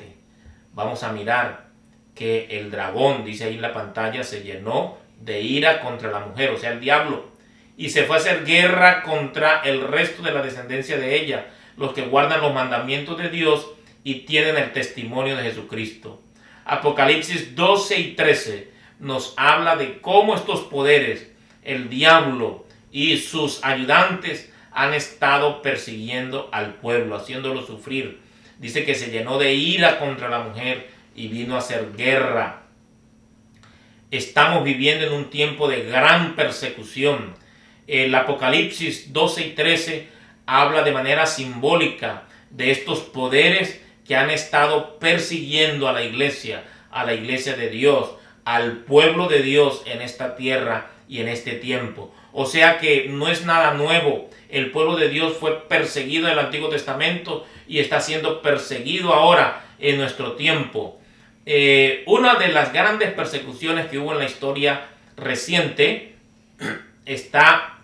B: Vamos a mirar que el dragón, dice ahí en la pantalla, se llenó de ira contra la mujer, o sea, el diablo, y se fue a hacer guerra contra el resto de la descendencia de ella, los que guardan los mandamientos de Dios y tienen el testimonio de Jesucristo. Apocalipsis 12 y 13 nos habla de cómo estos poderes el diablo y sus ayudantes han estado persiguiendo al pueblo, haciéndolo sufrir. Dice que se llenó de ira contra la mujer y vino a hacer guerra. Estamos viviendo en un tiempo de gran persecución. El Apocalipsis 12 y 13 habla de manera simbólica de estos poderes que han estado persiguiendo a la iglesia de Dios, al pueblo de Dios en esta tierra y en este tiempo. O sea que no es nada nuevo. El pueblo de Dios fue perseguido en el Antiguo Testamento y está siendo perseguido ahora en nuestro tiempo. Una de las grandes persecuciones que hubo en la historia reciente está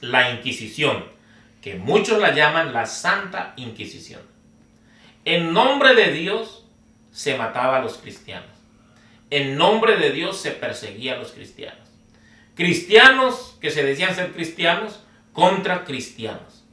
B: la Inquisición, que muchos la llaman la Santa Inquisición. En nombre de Dios se mataba a los cristianos. En nombre de Dios se perseguía a los cristianos. Cristianos que se decían ser cristianos contra cristianos.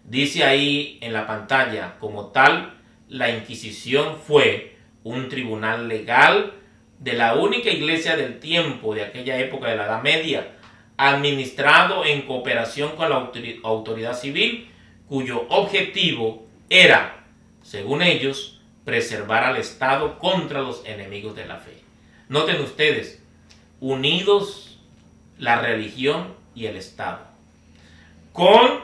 B: Dice ahí en la pantalla, como tal, la Inquisición fue un tribunal legal de la única iglesia del tiempo, de aquella época de la Edad Media, administrado en cooperación con la autoridad civil, cuyo objetivo era, según ellos, preservar al Estado contra los enemigos de la fe. Noten ustedes, unidos la religión y el Estado. Con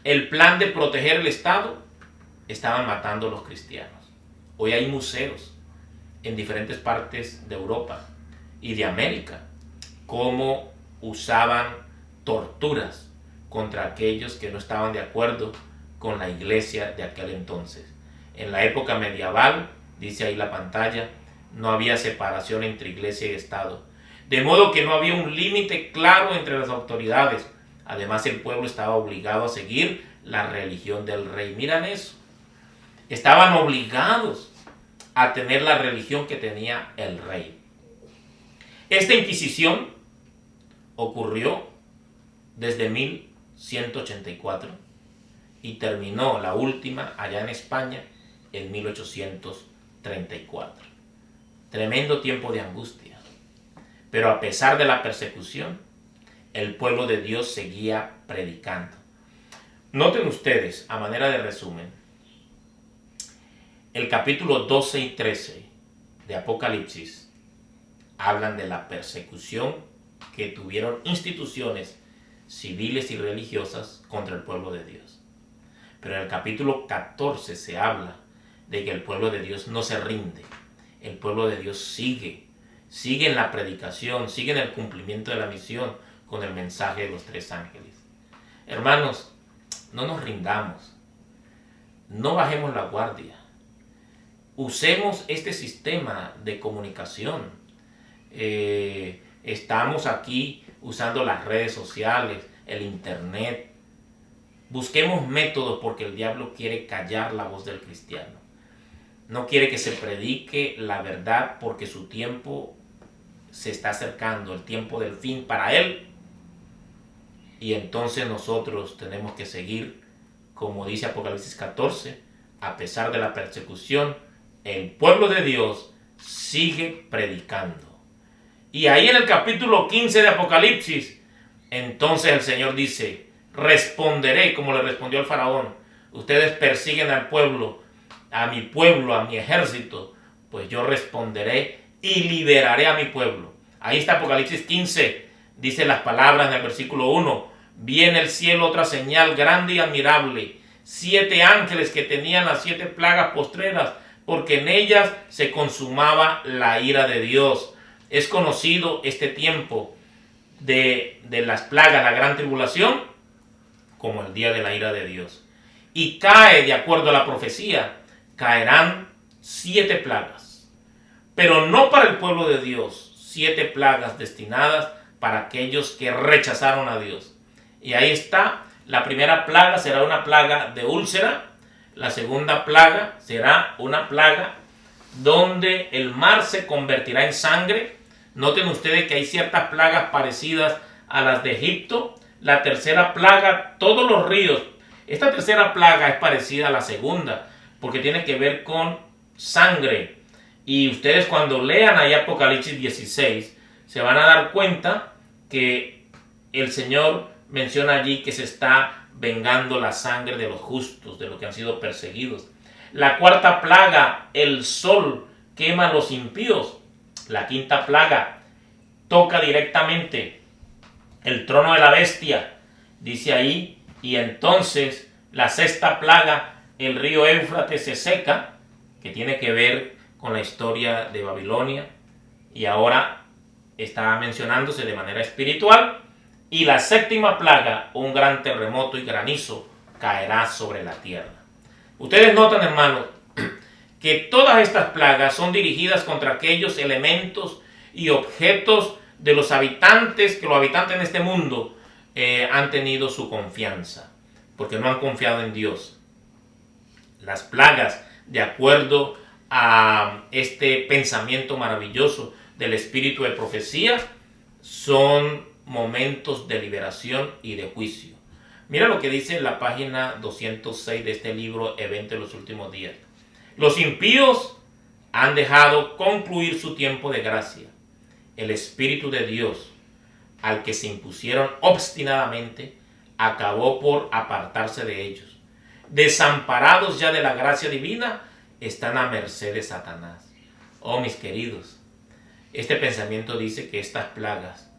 B: el plan de proteger el Estado, estaban matando a los cristianos. Hoy hay museos en diferentes partes de Europa y de América, cómo usaban torturas contra aquellos que no estaban de acuerdo con la iglesia de aquel entonces. En la época medieval, dice ahí la pantalla, no había separación entre iglesia y Estado. De modo que no había un límite claro entre las autoridades. Además, el pueblo estaba obligado a seguir la religión del rey. Miran eso. Estaban obligados a tener la religión que tenía el rey. Esta Inquisición ocurrió desde 1184 y terminó la última allá en España en 1834. Tremendo tiempo de angustia. Pero a pesar de la persecución, el pueblo de Dios seguía predicando. Noten ustedes, a manera de resumen, el capítulo 12 y 13 de Apocalipsis hablan de la persecución que tuvieron instituciones civiles y religiosas contra el pueblo de Dios. Pero en el capítulo 14 se habla de que el pueblo de Dios no se rinde. El pueblo de Dios sigue en la predicación, sigue en el cumplimiento de la misión con el mensaje de los 3 ángeles. Hermanos, no nos rindamos, no bajemos la guardia, usemos este sistema de comunicación. Estamos aquí usando las redes sociales, el internet. Busquemos métodos porque el diablo quiere callar la voz del cristiano. No quiere que se predique la verdad porque su tiempo se está acercando, el tiempo del fin para él. Y entonces nosotros tenemos que seguir, como dice Apocalipsis 14, a pesar de la persecución, el pueblo de Dios sigue predicando. Y ahí en el capítulo 15 de Apocalipsis, entonces el Señor dice, responderé como le respondió al faraón. Ustedes persiguen al pueblo, a mi ejército, pues yo responderé y liberaré a mi pueblo. Ahí está Apocalipsis 15, dice las palabras en el versículo 1. Vi en el cielo otra señal grande y admirable, 7 ángeles que tenían las 7 plagas postreras, porque en ellas se consumaba la ira de Dios. Es conocido este tiempo de las plagas, la gran tribulación, como el día de la ira de Dios. Y cae, de acuerdo a la profecía, caerán 7 plagas, pero no para el pueblo de Dios, 7 plagas destinadas para aquellos que rechazaron a Dios. Y ahí está, la primera plaga será una plaga de úlcera, la segunda plaga será una plaga donde el mar se convertirá en sangre. Noten ustedes que hay ciertas plagas parecidas a las de Egipto. La tercera plaga, todos los ríos. Esta tercera plaga es parecida a la segunda, porque tiene que ver con sangre. Y ustedes cuando lean ahí Apocalipsis 16, se van a dar cuenta que el Señor menciona allí que se está vengando la sangre de los justos, de los que han sido perseguidos. La cuarta plaga, el sol quema a los impíos. La quinta plaga toca directamente el trono de la bestia, dice ahí, y entonces la sexta plaga, el río Éufrates se seca, que tiene que ver con la historia de Babilonia, y ahora está mencionándose de manera espiritual. Y la séptima plaga, un gran terremoto y granizo caerá sobre la tierra. Ustedes notan, hermanos, que todas estas plagas son dirigidas contra aquellos elementos y objetos de los habitantes, que los habitantes en este mundo han tenido su confianza, porque no han confiado en Dios. Las plagas, de acuerdo a este pensamiento maravilloso del espíritu de profecía, son momentos de liberación y de juicio. Mira lo que dice en la página 206 de este libro, Evento de los Últimos Días. Los impíos han dejado concluir su tiempo de gracia. El Espíritu de Dios, al que se impusieron obstinadamente, acabó por apartarse de ellos. Desamparados ya de la gracia divina, están a merced de Satanás. Oh, mis queridos, este pensamiento dice que estas plagas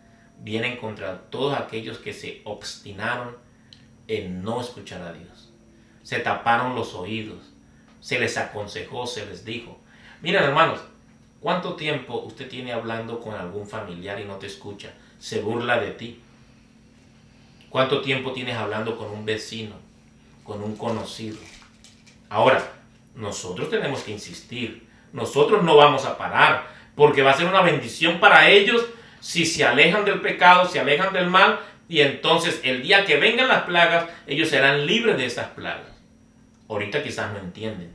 B: vienen contra todos aquellos que se obstinaron en no escuchar a Dios. Se taparon los oídos, se les aconsejó, se les dijo. Miren, hermanos, ¿cuánto tiempo usted tiene hablando con algún familiar y no te escucha? Se burla de ti. ¿Cuánto tiempo tienes hablando con un vecino, con un conocido? Ahora, nosotros tenemos que insistir. Nosotros no vamos a parar, porque va a ser una bendición para ellos si se alejan del pecado, se alejan del mal, y entonces el día que vengan las plagas, ellos serán libres de esas plagas. Ahorita quizás no entienden.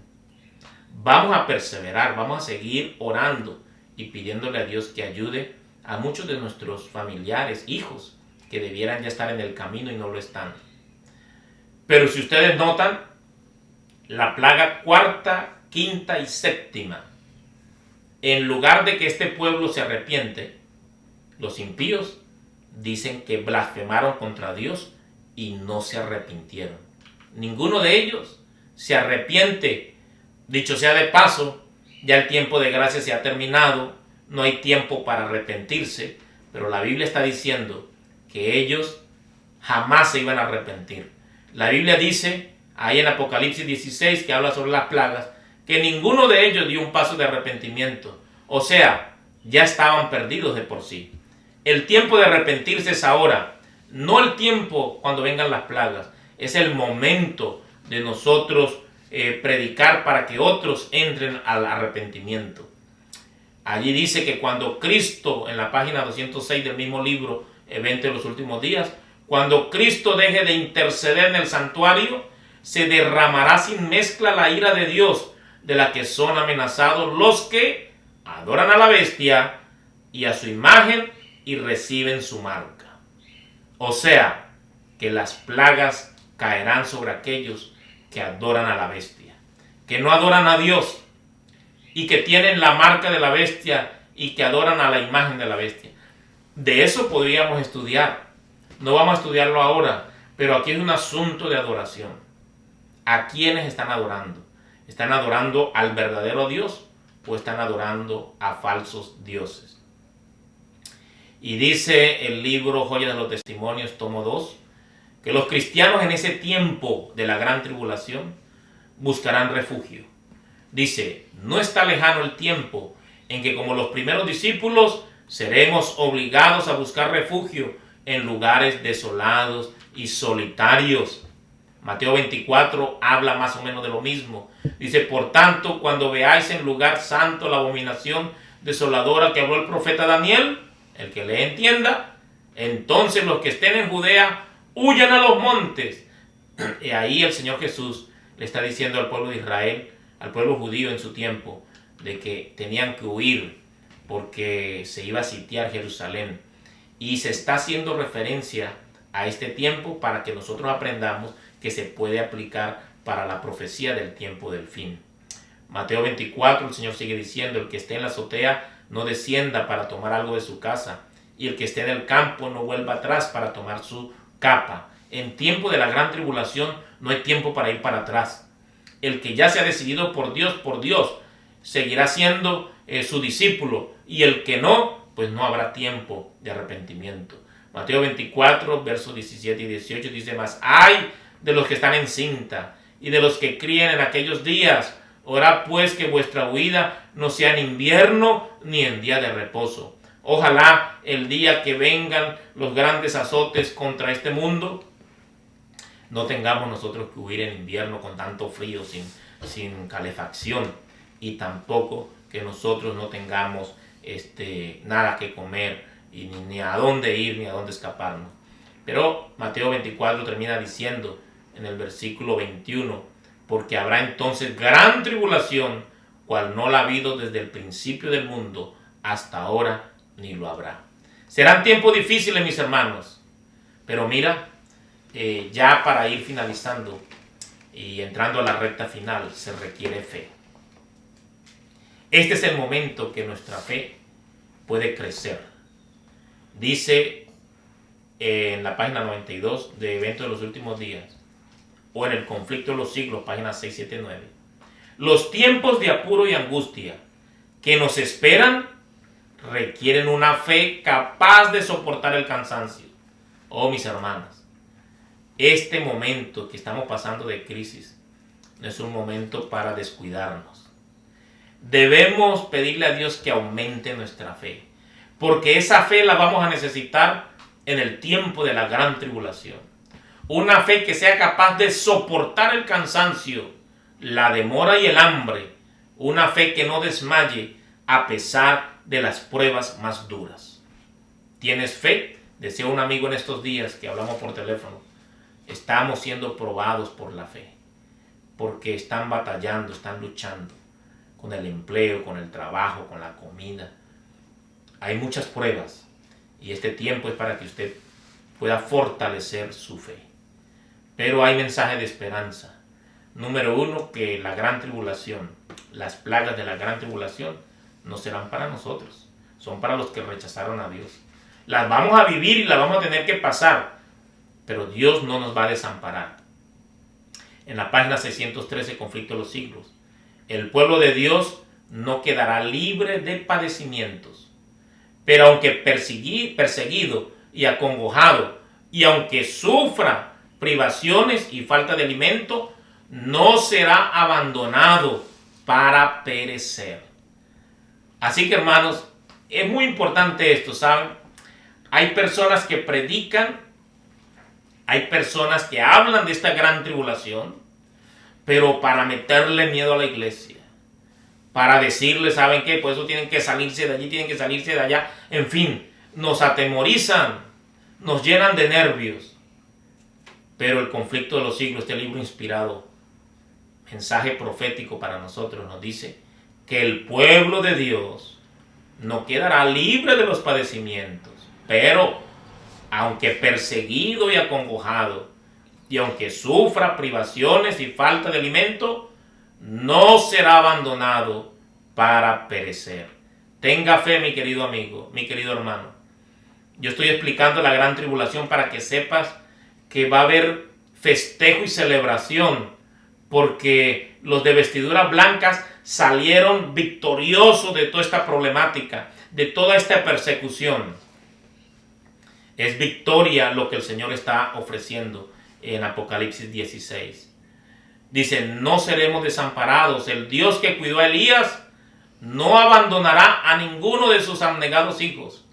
B: Vamos a perseverar, vamos a seguir orando y pidiéndole a Dios que ayude a muchos de nuestros familiares, hijos, que debieran ya estar en el camino y no lo están. Pero si ustedes notan, la plaga cuarta, quinta y séptima, en lugar de que este pueblo se arrepiente, los impíos dicen que blasfemaron contra Dios y no se arrepintieron. Ninguno de ellos se arrepiente. Dicho sea de paso, ya el tiempo de gracia se ha terminado, no hay tiempo para arrepentirse, pero la Biblia está diciendo que ellos jamás se iban a arrepentir. La Biblia dice, ahí en Apocalipsis 16, que habla sobre las plagas, que ninguno de ellos dio un paso de arrepentimiento. O sea, ya estaban perdidos de por sí. El tiempo de arrepentirse es ahora, no el tiempo cuando vengan las plagas. Es el momento de nosotros predicar para que otros entren al arrepentimiento. Allí dice que cuando Cristo, en la página 206 del mismo libro, Evento de los Últimos Días, cuando Cristo deje de interceder en el santuario, se derramará sin mezcla la ira de Dios, de la que son amenazados los que adoran a la bestia y a su imagen y reciben su marca. O sea, que las plagas caerán sobre aquellos que adoran a la bestia, que no adoran a Dios y que tienen la marca de la bestia y que adoran a la imagen de la bestia. De eso podríamos estudiar. No vamos a estudiarlo ahora, pero aquí es un asunto de adoración. ¿A quiénes están adorando? ¿Están adorando al verdadero Dios o están adorando a falsos dioses? Y dice el libro Joya de los Testimonios, tomo 2, que los cristianos en ese tiempo de la gran tribulación buscarán refugio. Dice, no está lejano el tiempo en que como los primeros discípulos seremos obligados a buscar refugio en lugares desolados y solitarios. Mateo 24 habla más o menos de lo mismo. Dice, por tanto, cuando veáis en lugar santo la abominación desoladora que habló el profeta Daniel, el que le entienda, entonces los que estén en Judea huyan a los montes. Y ahí el Señor Jesús le está diciendo al pueblo de Israel, al pueblo judío en su tiempo, de que tenían que huir porque se iba a sitiar Jerusalén. Y se está haciendo referencia a este tiempo para que nosotros aprendamos que se puede aplicar para la profecía del tiempo del fin. Mateo 24, el Señor sigue diciendo, el que esté en la azotea no descienda para tomar algo de su casa, y el que esté en el campo no vuelva atrás para tomar su capa. En tiempo de la gran tribulación no hay tiempo para ir para atrás. El que ya se ha decidido por Dios, seguirá siendo su discípulo, y el que no, pues no habrá tiempo de arrepentimiento. Mateo 24, versos 17 y 18 dice: mas ay de los que están en cinta y de los que crían en aquellos días. Orad pues que vuestra huida no sea en invierno ni en día de reposo. Ojalá el día que vengan los grandes azotes contra este mundo, no tengamos nosotros que huir en invierno con tanto frío, sin calefacción, y tampoco que nosotros no tengamos nada que comer y ni a dónde ir ni a dónde escaparnos. Pero Mateo 24 termina diciendo en el versículo 21: porque habrá entonces gran tribulación, cual no la ha habido desde el principio del mundo hasta ahora, ni lo habrá. Serán tiempos difíciles, mis hermanos, pero mira, ya para ir finalizando y entrando a la recta final, se requiere fe. Este es el momento que nuestra fe puede crecer. Dice en la página 92 de Eventos de los Últimos Días, o en el Conflicto de los Siglos, página 679, los tiempos de apuro y angustia que nos esperan requieren una fe capaz de soportar el cansancio. Oh, mis hermanas, este momento que estamos pasando de crisis no es un momento para descuidarnos. Debemos pedirle a Dios que aumente nuestra fe, porque esa fe la vamos a necesitar en el tiempo de la gran tribulación. Una fe que sea capaz de soportar el cansancio, la demora y el hambre. Una fe que no desmaye a pesar de las pruebas más duras. ¿Tienes fe? Decía un amigo en estos días que hablamos por teléfono: estamos siendo probados por la fe, porque están batallando, están luchando con el empleo, con el trabajo, con la comida. Hay muchas pruebas y este tiempo es para que usted pueda fortalecer su fe. Pero hay mensaje de esperanza. Número uno, que la gran tribulación, las plagas de la gran tribulación no serán para nosotros, son para los que rechazaron a Dios. Las vamos a vivir y las vamos a tener que pasar, pero Dios no nos va a desamparar. En la página 613, Conflicto de los Siglos, el pueblo de Dios no quedará libre de padecimientos, pero aunque perseguido y acongojado, y aunque sufra privaciones y falta de alimento, no será abandonado para perecer. Así que, hermanos, es muy importante esto, ¿saben? Hay personas que predican, hay personas que hablan de esta gran tribulación, pero para meterle miedo a la iglesia, para decirle, ¿saben qué? Por eso tienen que salirse de allí, tienen que salirse de allá. En fin, nos atemorizan, nos llenan de nervios. Pero el Conflicto de los Siglos, este libro inspirado, mensaje profético para nosotros, nos dice que el pueblo de Dios no quedará libre de los padecimientos, pero aunque perseguido y acongojado, y aunque sufra privaciones y falta de alimento, no será abandonado para perecer. Tenga fe, mi querido amigo, mi querido hermano. Yo estoy explicando la gran tribulación para que sepas que va a haber festejo y celebración, porque los de vestiduras blancas salieron victoriosos de toda esta problemática, de toda esta persecución. Es victoria lo que el Señor está ofreciendo en Apocalipsis 16. Dice: no seremos desamparados. El Dios que cuidó a Elías no abandonará a ninguno de sus abnegados hijos.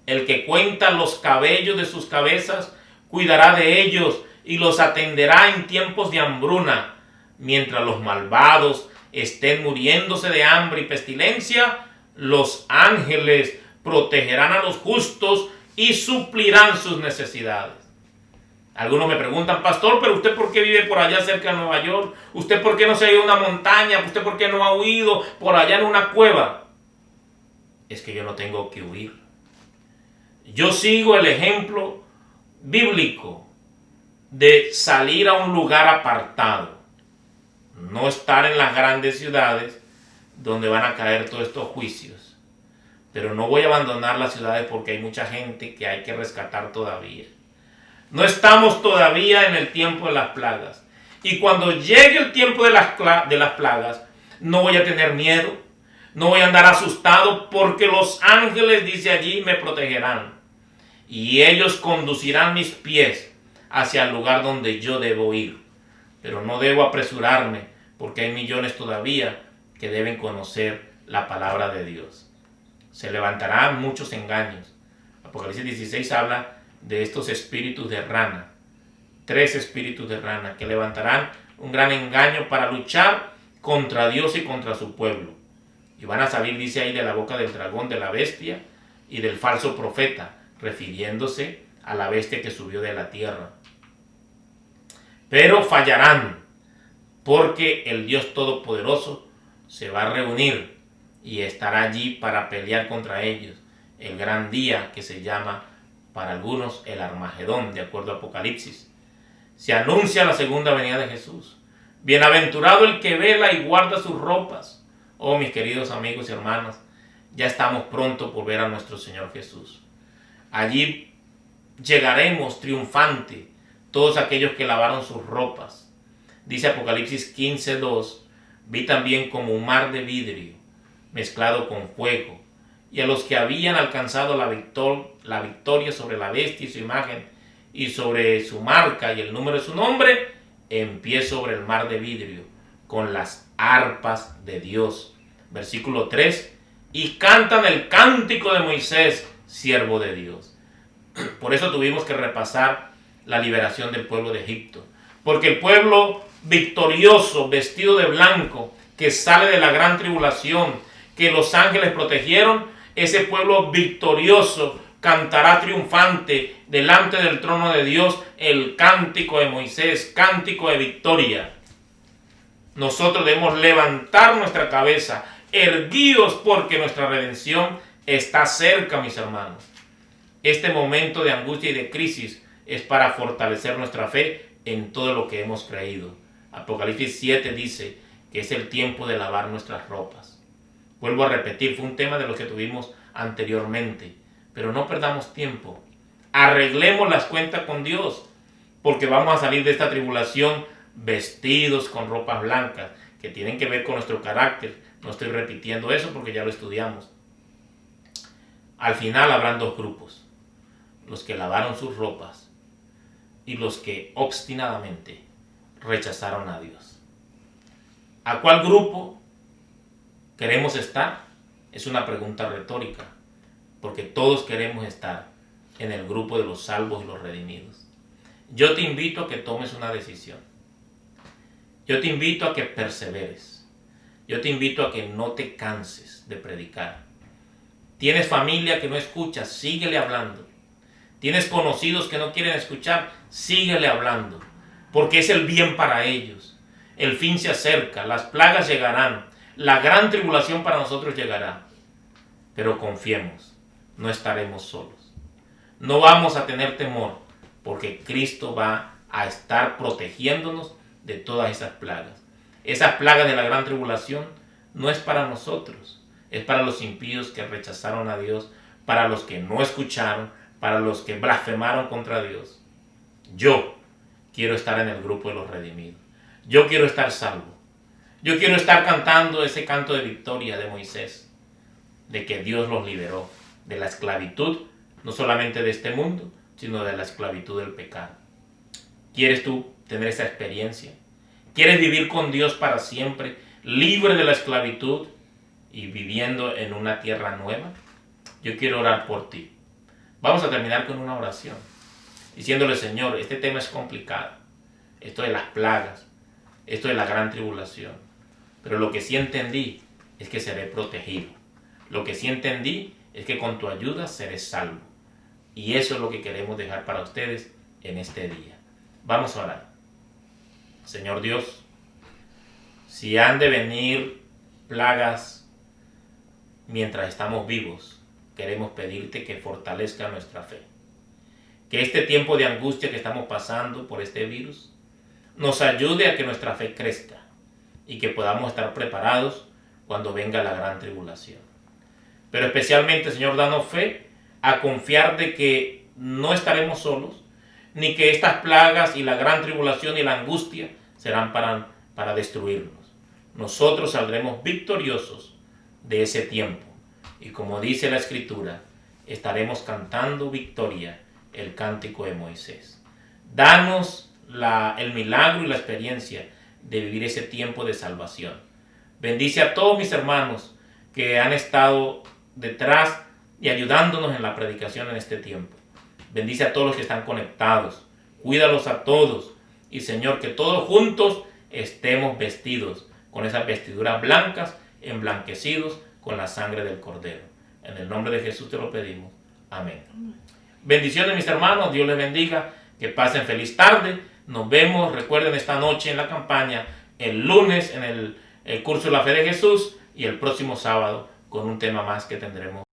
B: El que cuenta los cabellos de sus cabezas cuidará de ellos y los atenderá en tiempos de hambruna. Mientras los malvados estén muriéndose de hambre y pestilencia, los ángeles protegerán a los justos y suplirán sus necesidades. Algunos me preguntan: pastor, pero usted ¿por qué vive por allá cerca de Nueva York? ¿Usted por qué no se ha ido a una montaña? ¿Usted por qué no ha huido por allá en una cueva? Es que yo no tengo que huir. Yo sigo el ejemplo bíblico de salir a un lugar apartado. No estar en las grandes ciudades donde van a caer todos estos juicios. pero no voy a abandonar las ciudades porque hay mucha gente que hay que rescatar todavía. No estamos todavía en el tiempo de las plagas. Y cuando llegue el tiempo de las plagas, no voy a tener miedo, no voy a andar asustado, porque los ángeles, dice allí, me protegerán. Y ellos conducirán mis pies hacia el lugar donde yo debo ir. Pero no debo apresurarme, porque hay millones todavía que deben conocer la palabra de Dios. Se levantarán muchos engaños. Apocalipsis 16 habla de estos espíritus de rana. 3 espíritus de rana que levantarán un gran engaño para luchar contra Dios y contra su pueblo. Y van a salir, dice ahí, de la boca del dragón, de la bestia y del falso profeta, refiriéndose a la bestia que subió de la tierra. Pero fallarán, porque el Dios Todopoderoso se va a reunir y estará allí para pelear contra ellos. El gran día que se llama para algunos el Armagedón, de acuerdo a Apocalipsis. Se anuncia la segunda venida de Jesús. Bienaventurado el que vela y guarda sus ropas. Oh, mis queridos amigos y hermanos, ya estamos pronto por ver a nuestro Señor Jesús. Allí llegaremos triunfante todos aquellos que lavaron sus ropas. Dice Apocalipsis 15:2, vi también como un mar de vidrio mezclado con fuego, y a los que habían alcanzado la victoria sobre la bestia y su imagen, y sobre su marca y el número de su nombre, en pie sobre el mar de vidrio, con las arpas de Dios. Versículo 3, y cantan el cántico de Moisés, siervo de Dios. Por eso tuvimos que repasar la liberación del pueblo de Egipto, porque el pueblo victorioso, vestido de blanco, que sale de la gran tribulación, que los ángeles protegieron, ese pueblo victorioso cantará triunfante delante del trono de Dios el cántico de Moisés, cántico de victoria. Nosotros debemos levantar nuestra cabeza, erguidos, porque nuestra redención está cerca, mis hermanos. Este momento de angustia y de crisis es para fortalecer nuestra fe en todo lo que hemos creído. Apocalipsis 7 dice que es el tiempo de lavar nuestras ropas. Vuelvo a repetir, fue un tema de los que tuvimos anteriormente, pero no perdamos tiempo. Arreglemos las cuentas con Dios, porque vamos a salir de esta tribulación vestidos con ropas blancas, que tienen que ver con nuestro carácter. No estoy repitiendo eso porque ya lo estudiamos. Al final habrán 2 grupos: los que lavaron sus ropas y los que obstinadamente rechazaron a Dios. ¿A cuál grupo queremos estar? Es una pregunta retórica, porque todos queremos estar en el grupo de los salvos y los redimidos. Yo te invito a que tomes una decisión. Yo te invito a que perseveres. Yo te invito a que no te canses de predicar. Tienes familia que no escucha, síguele hablando. Tienes conocidos que no quieren escuchar, síguele hablando, porque es el bien para ellos. El fin se acerca, las plagas llegarán, la gran tribulación para nosotros llegará. Pero confiemos, no estaremos solos. No vamos a tener temor, porque Cristo va a estar protegiéndonos de todas esas plagas. Esas plagas de la gran tribulación no es para nosotros, es para los impíos que rechazaron a Dios, para los que no escucharon, para los que blasfemaron contra Dios. Yo quiero estar en el grupo de los redimidos. Yo quiero estar salvo. Yo quiero estar cantando ese canto de victoria de Moisés, de que Dios los liberó de la esclavitud, no solamente de este mundo, sino de la esclavitud del pecado. ¿Quieres tú tener esa experiencia? ¿Quieres vivir con Dios para siempre, libre de la esclavitud y viviendo en una tierra nueva? Yo quiero orar por ti. Vamos a terminar con una oración, diciéndole: Señor, este tema es complicado, esto de las plagas, esto de la gran tribulación, pero lo que sí entendí es que seré protegido. Lo que sí entendí es que con tu ayuda seré salvo. Y eso es lo que queremos dejar para ustedes en este día. Vamos a orar. Señor Dios, si han de venir plagas mientras estamos vivos, queremos pedirte que fortalezca nuestra fe. Que este tiempo de angustia que estamos pasando por este virus nos ayude a que nuestra fe crezca y que podamos estar preparados cuando venga la gran tribulación. Pero especialmente, Señor, danos fe a confiar de que no estaremos solos, ni que estas plagas y la gran tribulación y la angustia serán para destruirnos. Nosotros saldremos victoriosos de ese tiempo. Y como dice la Escritura, estaremos cantando victoria, el cántico de Moisés. Danos el milagro y la experiencia de vivir ese tiempo de salvación. Bendice a todos mis hermanos que han estado detrás y ayudándonos en la predicación en este tiempo. Bendice a todos los que están conectados. Cuídalos a todos. Y Señor, que todos juntos estemos vestidos con esas vestiduras blancas, emblanquecidos con la sangre del Cordero. En el nombre de Jesús te lo pedimos. Amén. Bendiciones, mis hermanos. Dios les bendiga. Que pasen feliz tarde. Nos vemos, recuerden, esta noche en la campaña, el lunes en el curso de la fe de Jesús y el próximo sábado con un tema más que tendremos.